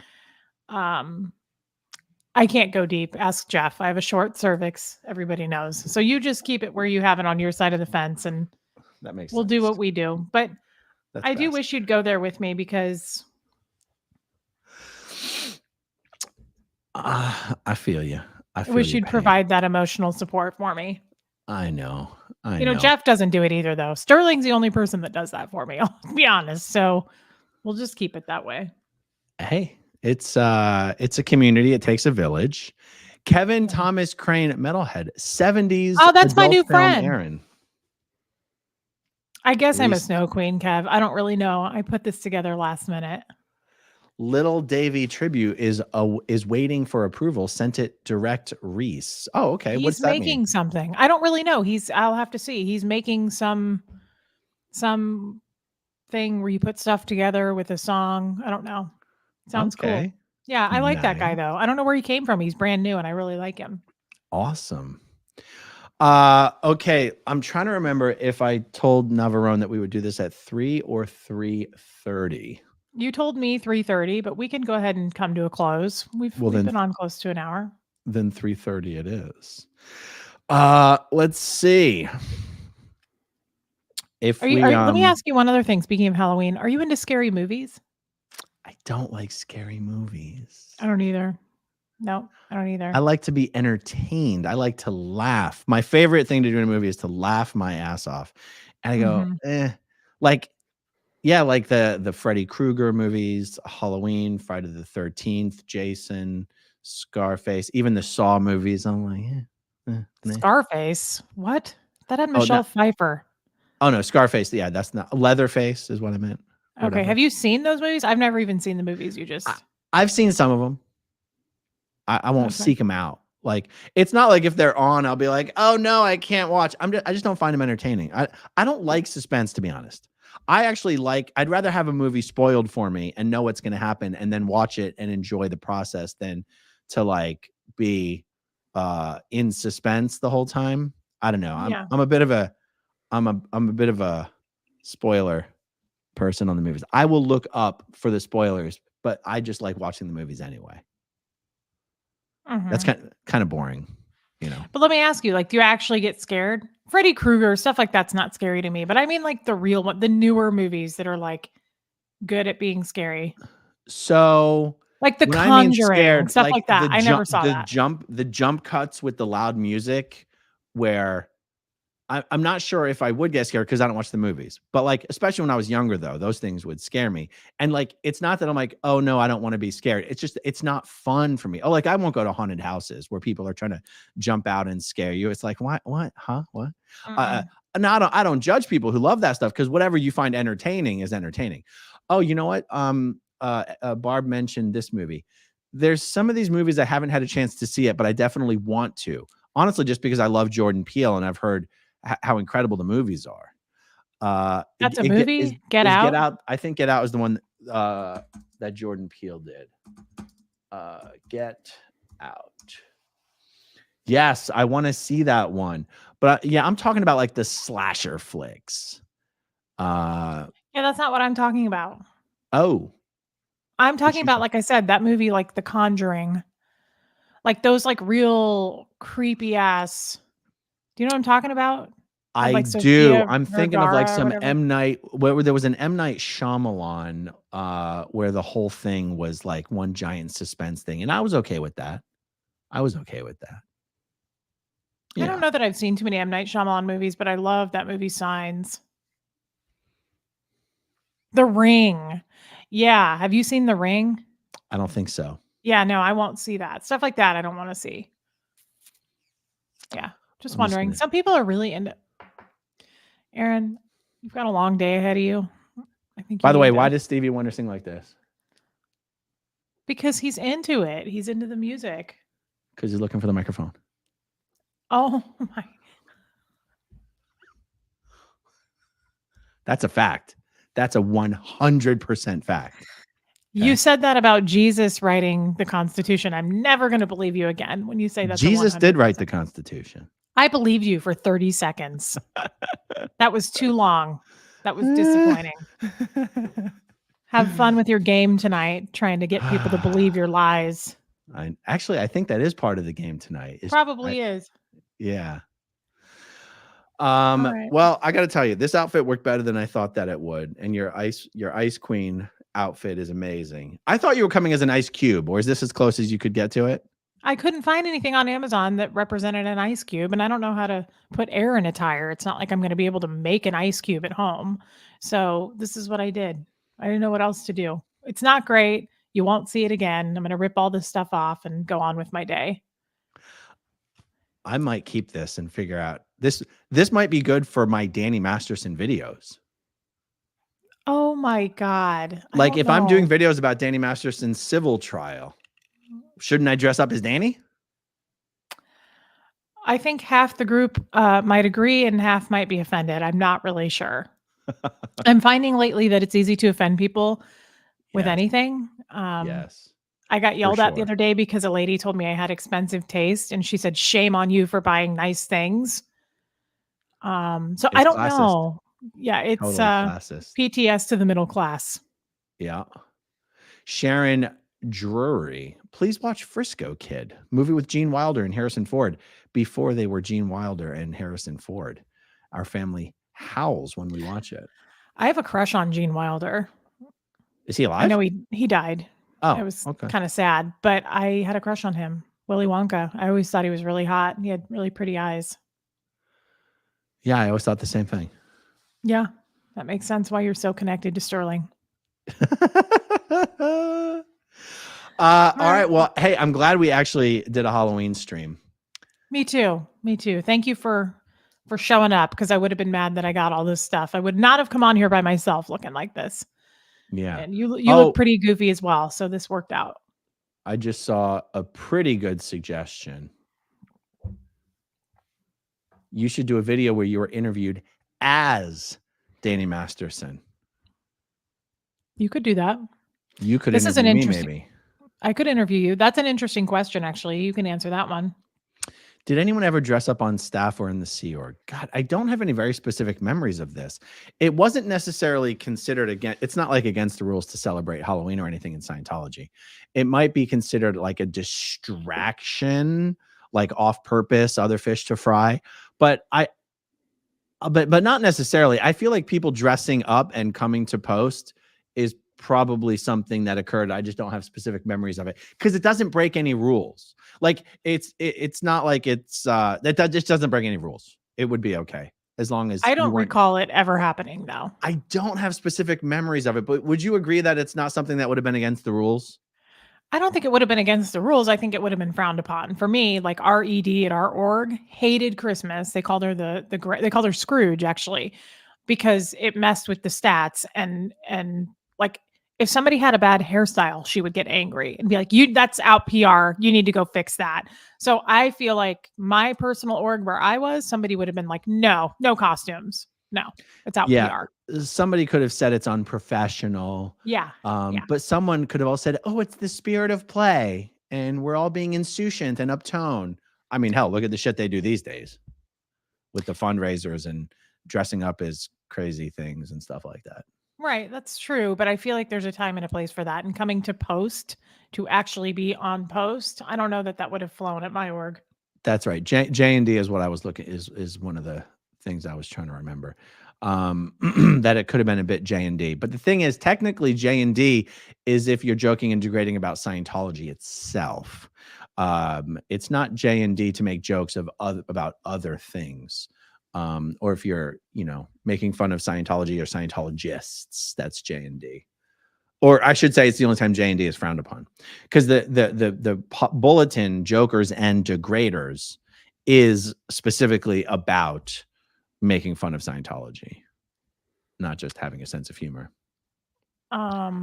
I can't go deep. Ask Jeff. I have a short cervix. Everybody knows. So you just keep it where you have it on your side of the fence, and that makes we'll sense. do what we do. But I do wish you'd go there with me because I feel you. I wish you'd provide that emotional support for me. I know. I know. Jeff doesn't do it either, though. Sterling's the only person that does that for me. I'll be honest. So we'll just keep it that way. Hey, it's a community. It takes a village. Kevin Thomas Crane, Metalhead, 70s. Oh, that's my new friend. Aaron. I guess I'm a snow queen, Kev. I don't really know. I put this together last minute. Little Davy tribute is waiting for approval. Sent it direct Reese. Oh, okay. What's that mean? He's making something. I don't really know. I'll have to see. He's making some thing where you put stuff together with a song. I don't know. Sounds cool. Yeah, I like that guy though. I don't know where he came from. He's brand new and I really like him. Awesome. Okay. I'm trying to remember if I told Navarone that we would do this at 3 or 3:30. You told me 3:30, but we can go ahead and come to a close. We've been on close to an hour. Then 3:30 it is. Let's see. Let me ask you one other thing. Speaking of Halloween, are you into scary movies? I don't like scary movies. I don't either. No, I don't either. I like to be entertained. I like to laugh. My favorite thing to do in a movie is to laugh my ass off. And I go, like the Freddy Krueger movies, Halloween, Friday the 13th, Jason, Scarface, even the Saw movies. I'm like, Scarface? What? That had Michelle Pfeiffer. Oh no, Scarface. Yeah, that's not Leatherface is what I meant. Okay. Have you seen those movies? I've never even seen the movies. I've seen some of them. I won't seek them out. Like, it's not like if they're on, I'll be like, oh no, I can't watch. I just don't find them entertaining. I don't like suspense, to be honest. I'd rather have a movie spoiled for me and know what's going to happen and then watch it and enjoy the process than to like be in suspense the whole time. I don't know. I'm a bit of a spoiler person on the movies. I will look up for the spoilers, but I just like watching the movies anyway. That's kind of boring, you know. But let me ask you, like, do you actually get scared? Freddy Krueger, stuff like that's not scary to me. But I mean, like the real one, the newer movies that are like good at being scary. So, like The Conjuring, stuff like that. I never saw that. The jump cuts with the loud music, where I'm not sure if I would get scared because I don't watch the movies. But like, especially when I was younger, though, those things would scare me. And like, it's not that I'm like, oh no, I don't want to be scared. It's just it's not fun for me. Oh, like I won't go to haunted houses where people are trying to jump out and scare you. It's like, what, huh, what? No, I don't judge people who love that stuff because whatever you find entertaining is entertaining. Oh, you know what? Barb mentioned this movie. There's some of these movies I haven't had a chance to see it, but I definitely want to. Honestly, just because I love Jordan Peele and I've heard how incredible the movies are. That's a movie? Get is Out? Get Out. I think Get Out is the one that Jordan Peele did. Get Out. Yes, I want to see that one. But yeah, I'm talking about like the slasher flicks. Yeah, that's not what I'm talking about. Oh. I'm talking about, like I said, that movie, like The Conjuring. Like those like real creepy ass. Do you know what I'm talking about? I like do. Sofia I'm thinking of like Vergara or some whatever. M. Night, where there was an M. Night Shyamalan, where the whole thing was like one giant suspense thing. And I was okay with that. I don't know that I've seen too many M. Night Shyamalan movies, but I love that movie Signs. The Ring. Yeah. Have you seen The Ring? I don't think so. Yeah, no, I won't see that. Stuff like that I don't want to see. Yeah. Just wondering. Some people are really into Aaron, you've got a long day ahead of you. I think. By the way, why does Stevie Wonder sing like this? Because he's into it. He's into the music. Because he's looking for the microphone. Oh my. That's a fact. That's a 100% fact. You said that about Jesus writing the Constitution. I'm never going to believe you again when you say that. Jesus did write the Constitution. I believed you for 30 seconds. That was too long. That was disappointing. Have fun with your game tonight, trying to get people to believe your lies. I think that is part of the game tonight. Probably is. Yeah. Right. Well, I got to tell you, this outfit worked better than I thought that it would. And your Ice Queen outfit is amazing. I thought you were coming as an ice cube, or is this as close as you could get to it? I couldn't find anything on Amazon that represented an ice cube, and I don't know how to put air in a tire. It's not like I'm going to be able to make an ice cube at home. So this is what I did. I didn't know what else to do. It's not great. You won't see it again. I'm going to rip all this stuff off and go on with my day. I might keep this and figure out this. This might be good for my Danny Masterson videos. Oh my God. Like if I'm doing videos about Danny Masterson's civil trial, shouldn't I dress up as Danny? I think half the group might agree and half might be offended. I'm not really sure. I'm finding lately that it's easy to offend people with anything. Yes. I got yelled at the other day because a lady told me I had expensive taste, and she said, "Shame on you for buying nice things." So I don't know. Yeah, it's PTS to the middle class. Yeah. Sharon Drury, please watch Frisco Kid, movie with Gene Wilder and Harrison Ford before they were Gene Wilder and Harrison Ford. Our family howls when we watch it. I have a crush on Gene Wilder. Is he alive? I know he died. Oh, it was kind of sad, but I had a crush on him. Willy Wonka. I always thought he was really hot. He had really pretty eyes. Yeah, I always thought the same thing. Yeah, that makes sense why you're so connected to Sterling. All right. Well, hey, I'm glad we actually did a Halloween stream. Me too. Thank you for showing up, because I would have been mad that I got all this stuff. I would not have come on here by myself looking like this. Yeah. And you look pretty goofy as well, so this worked out. I just saw a pretty good suggestion. You should do a video where you were interviewed as Danny Masterson. You could do that. You could interview me, maybe. I could interview you. That's an interesting question, actually. You can answer that one. Did anyone ever dress up on staff or in the Sea Org? God, I don't have any very specific memories of this. It wasn't necessarily considered it's not like against the rules to celebrate Halloween or anything in Scientology. It might be considered like a distraction, like off purpose, other fish to fry. But but not necessarily. I feel like people dressing up and coming to post is probably something that occurred. I just don't have specific memories of it because it doesn't break any rules. Like it's not like it's that just doesn't break any rules. It would be okay. as long as I you don't weren't. recall it ever happening though. I don't have specific memories of it, but would you agree that it's not something that would have been against the rules? I don't think it would have been against the rules. I think it would have been frowned upon. For me, like our ED at our org hated Christmas. They called her they called her Scrooge actually, because it messed with the stats and like if somebody had a bad hairstyle, she would get angry and be like, "You that's out PR. You need to go fix that." So I feel like my personal org where I was, somebody would have been like, "No, no costumes. No, it's out Yeah, PR." somebody could have said it's unprofessional. Yeah. Yeah. But someone could have all said, "Oh, it's the spirit of play, and we're all being insouciant and uptone." I mean, hell, look at the shit they do these days with the fundraisers and dressing up as crazy things and stuff like that. Right, that's true, but I feel like there's a time and a place for that. And coming to post to actually be on post, I don't know that that would have flown at my org. That's right. J&D is what I was looking is one of the things I was trying to remember. That it could have been a bit J&D. But the thing is, technically J&D is if you're joking and degrading about Scientology itself. It's not J&D to make jokes about other things. Or if you're, making fun of Scientology or Scientologists, that's J&D. Or I should say it's the only time J&D is frowned upon. Because the bulletin, jokers and degraders, is specifically about making fun of Scientology, not just having a sense of humor. I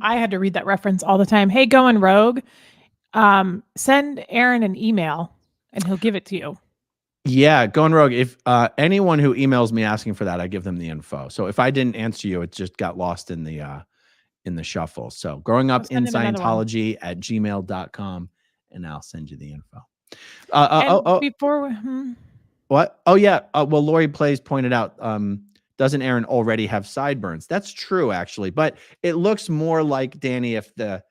had to read that reference all the time. Hey, going rogue, send Aaron an email and he'll give it to you. Yeah, going rogue. If anyone who emails me asking for that, I give them the info. So if I didn't answer you, it just got lost in the shuffle. So growing up in Scientology at gmail.com, and I'll send you the info. Before what? Oh yeah. Well, Lori Plays pointed out, doesn't Aaron already have sideburns? That's true, actually, but it looks more like Danny if there's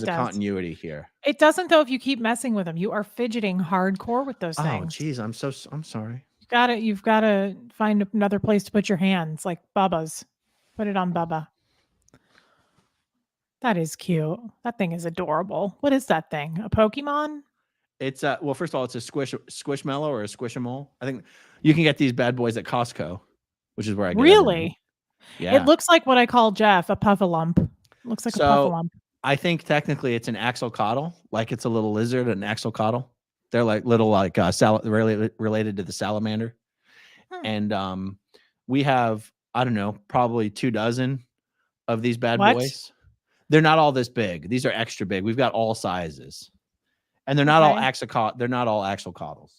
a continuity here. It doesn't though. If you keep messing with them, you are fidgeting hardcore with those things. Oh, geez, I'm sorry. You've got to find another place to put your hands, like Bubba's. Put it on Bubba. That is cute. That thing is adorable. What is that thing? A Pokemon? It's well, first of all, it's a Squishmallow or a Squishable. I think you can get these bad boys at Costco, which is where I get really. Everything. Yeah, it looks like what I call Jeff a Puffalump. Looks like a Puffalump. I think technically it's an axolotl, like it's a little lizard, an axolotl. They're like little related to the salamander. And we have, I don't know, probably 24 of these bad boys. They're not all this big. These are extra big. We've got all sizes. And they're not all axolotls.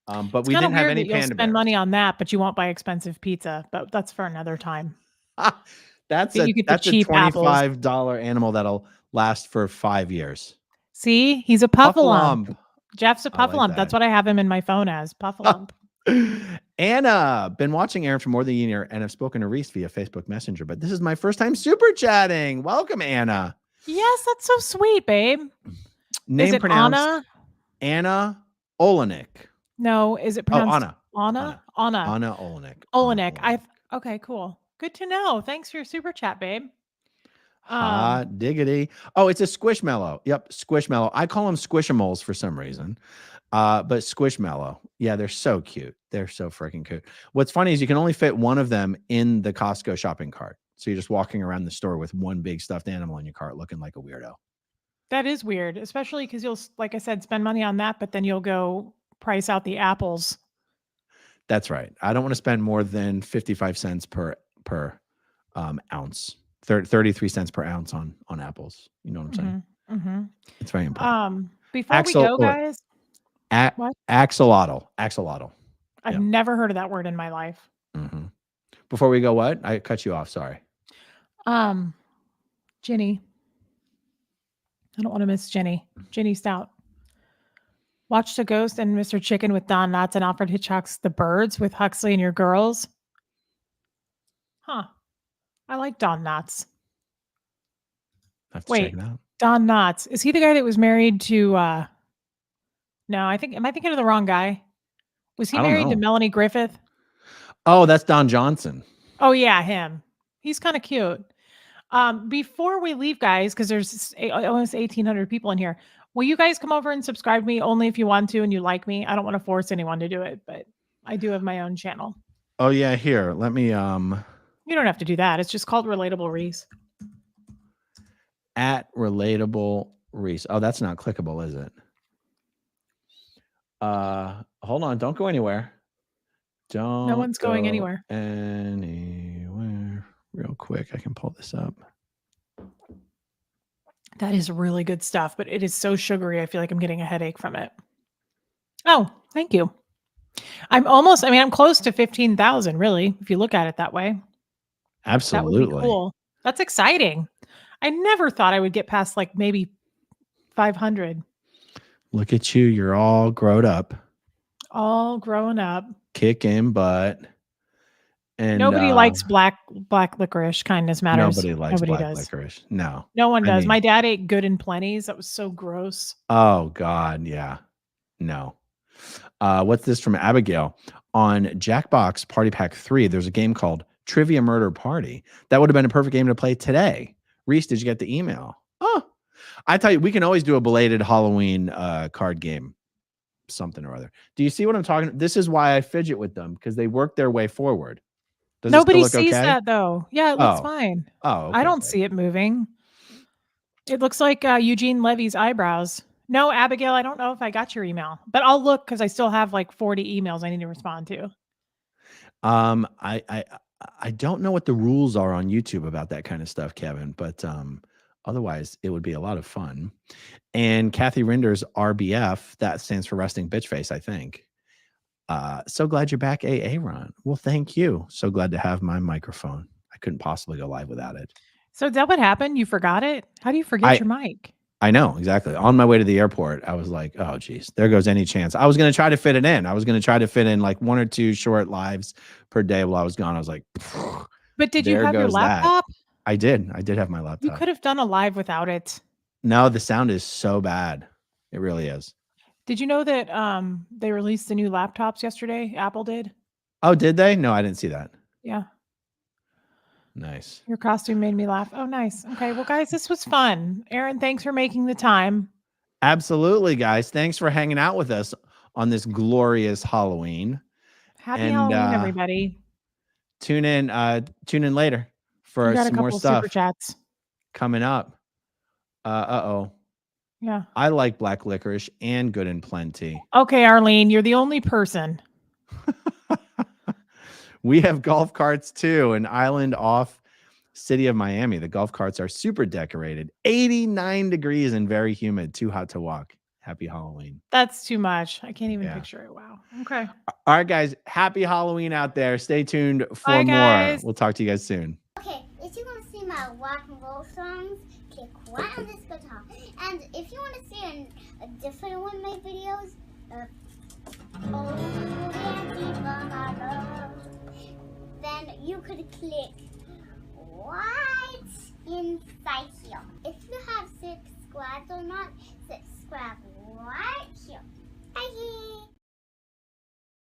But we didn't have any panda bears. Spend money on that, but you won't buy expensive pizza. But that's for another time. That's a $25 animal that'll last for 5 years. See, he's a Puffalump. Jeff's a Puffalump. Like that's what I have him in my phone as, Puffalump. Anna, been watching Aaron for more than a year and have spoken to Reese via Facebook Messenger, but this is my first time super chatting. Welcome, Anna. Yes, that's so sweet, babe. Name pronounced Anna Olenek. No, is it pronounced Anna? Anna Olenek. Olenek. Okay, cool. Good to know. Thanks for your super chat, babe. Hot diggity. Oh, it's a Squishmallow. Yep, Squishmallow. I call them Squishimals for some reason. But Squishmallow. Yeah, they're so cute. They're so freaking cute. What's funny is you can only fit one of them in the Costco shopping cart. So you're just walking around the store with one big stuffed animal in your cart looking like a weirdo. That is weird, especially because you'll, like I said, spend money on that, but then you'll go price out the apples. That's right. I don't want to spend more than 55 cents per ounce. 33 cents per ounce on apples. You know what I'm saying? Mm-hmm. It's very important. Before we go, guys. Axolotl. I've never heard of that word in my life. Mm-hmm. Before we go, what? I cut you off. Sorry. Ginny. I don't want to miss Ginny. Ginny Stout. Watched a Ghost and Mr. Chicken with Don Knotts and Alfred Hitchcock's The Birds with Huxley and your girls. Huh. I like Don Knotts. Have to check it out. Don Knotts. Is he the guy that was married to no, am I thinking of the wrong guy? Was he married to Melanie Griffith? Oh, that's Don Johnson. Oh yeah, him. He's kind of cute. Before we leave, guys, because there's almost 1,800 people in here, will you guys come over and subscribe to me only if you want to and you like me? I don't want to force anyone to do it, but I do have my own channel. Oh yeah, here. Let me You don't have to do that. It's just called Relatable Reese. at Relatable Reese. Oh, that's not clickable, is it? Hold on, don't go anywhere. No one's going anywhere. Anywhere. Real quick, I can pull this up. That is really good stuff, but it is so sugary. I feel like I'm getting a headache from it. Oh, thank you. I'm close to 15,000, really, if you look at it that way. Absolutely. That would be cool. That's exciting. I never thought I would get past like maybe 500. Look at you. You're all grown up. All growing up. Kicking butt. And nobody likes black licorice. Kindness matters. Nobody likes black does. licorice. No. No one does. My dad ate Good and Plenty's. That was so gross. Oh God, yeah. No. What's this from Abigail? On Jackbox Party Pack 3, there's a game called Trivia Murder Party. That would have been a perfect game to play today. Reese, did you get the email? Oh, I tell you, we can always do a belated Halloween card game, something or other. Do you see what I'm talking? This is why I fidget with them, because they work their way forward. Does Nobody it still look sees okay? that though. Yeah, it looks fine. Oh, okay, I don't see it moving. It looks like Eugene Levy's eyebrows. No, Abigail, I don't know if I got your email, but I'll look because I still have like 40 emails I need to respond to. I don't know what the rules are on YouTube about that kind of stuff, Kevin, but otherwise it would be a lot of fun. And Kathy Rinder's RBF, that stands for Resting Bitch Face, I think. So glad you're back, AA Ron. Well, thank you. So glad to have my microphone. I couldn't possibly go live without it. So is that what happened? You forgot it? How do you forget your mic? I know, exactly. On my way to the airport, I was like, oh, geez, there goes any chance. I was going to try to fit it in. I was going to try to fit in like 1 or 2 short lives per day while I was gone. I was like, but did you have your laptop? I did have my laptop. You could have done a live without it. No, the sound is so bad. It really is. Did you know that they released the new laptops yesterday? Apple did. Oh, did they? No, I didn't see that. Yeah. Nice. Your costume made me laugh. Oh, nice. Okay. Well, guys, this was fun. Aaron, thanks for making the time. Absolutely, guys. Thanks for hanging out with us on this glorious Halloween. Happy Halloween, everybody. Tune in later for some more stuff. Super chats coming up. Yeah. I like black licorice and Good and Plenty. Okay, Arlene, you're the only person. We have golf carts too. An island off city of Miami. The golf carts are super decorated. 89 degrees and very humid. Too hot to walk. Happy Halloween. That's too much. I can't even picture it. Wow. Okay. All right, guys. Happy Halloween out there. Stay tuned for more. Guys. We'll talk to you guys soon. Okay, if you want to see my rock and roll songs, click right on this guitar. And if you want to see a different one of my videos, then you could click right inside here. If you have subscribed or not, subscribe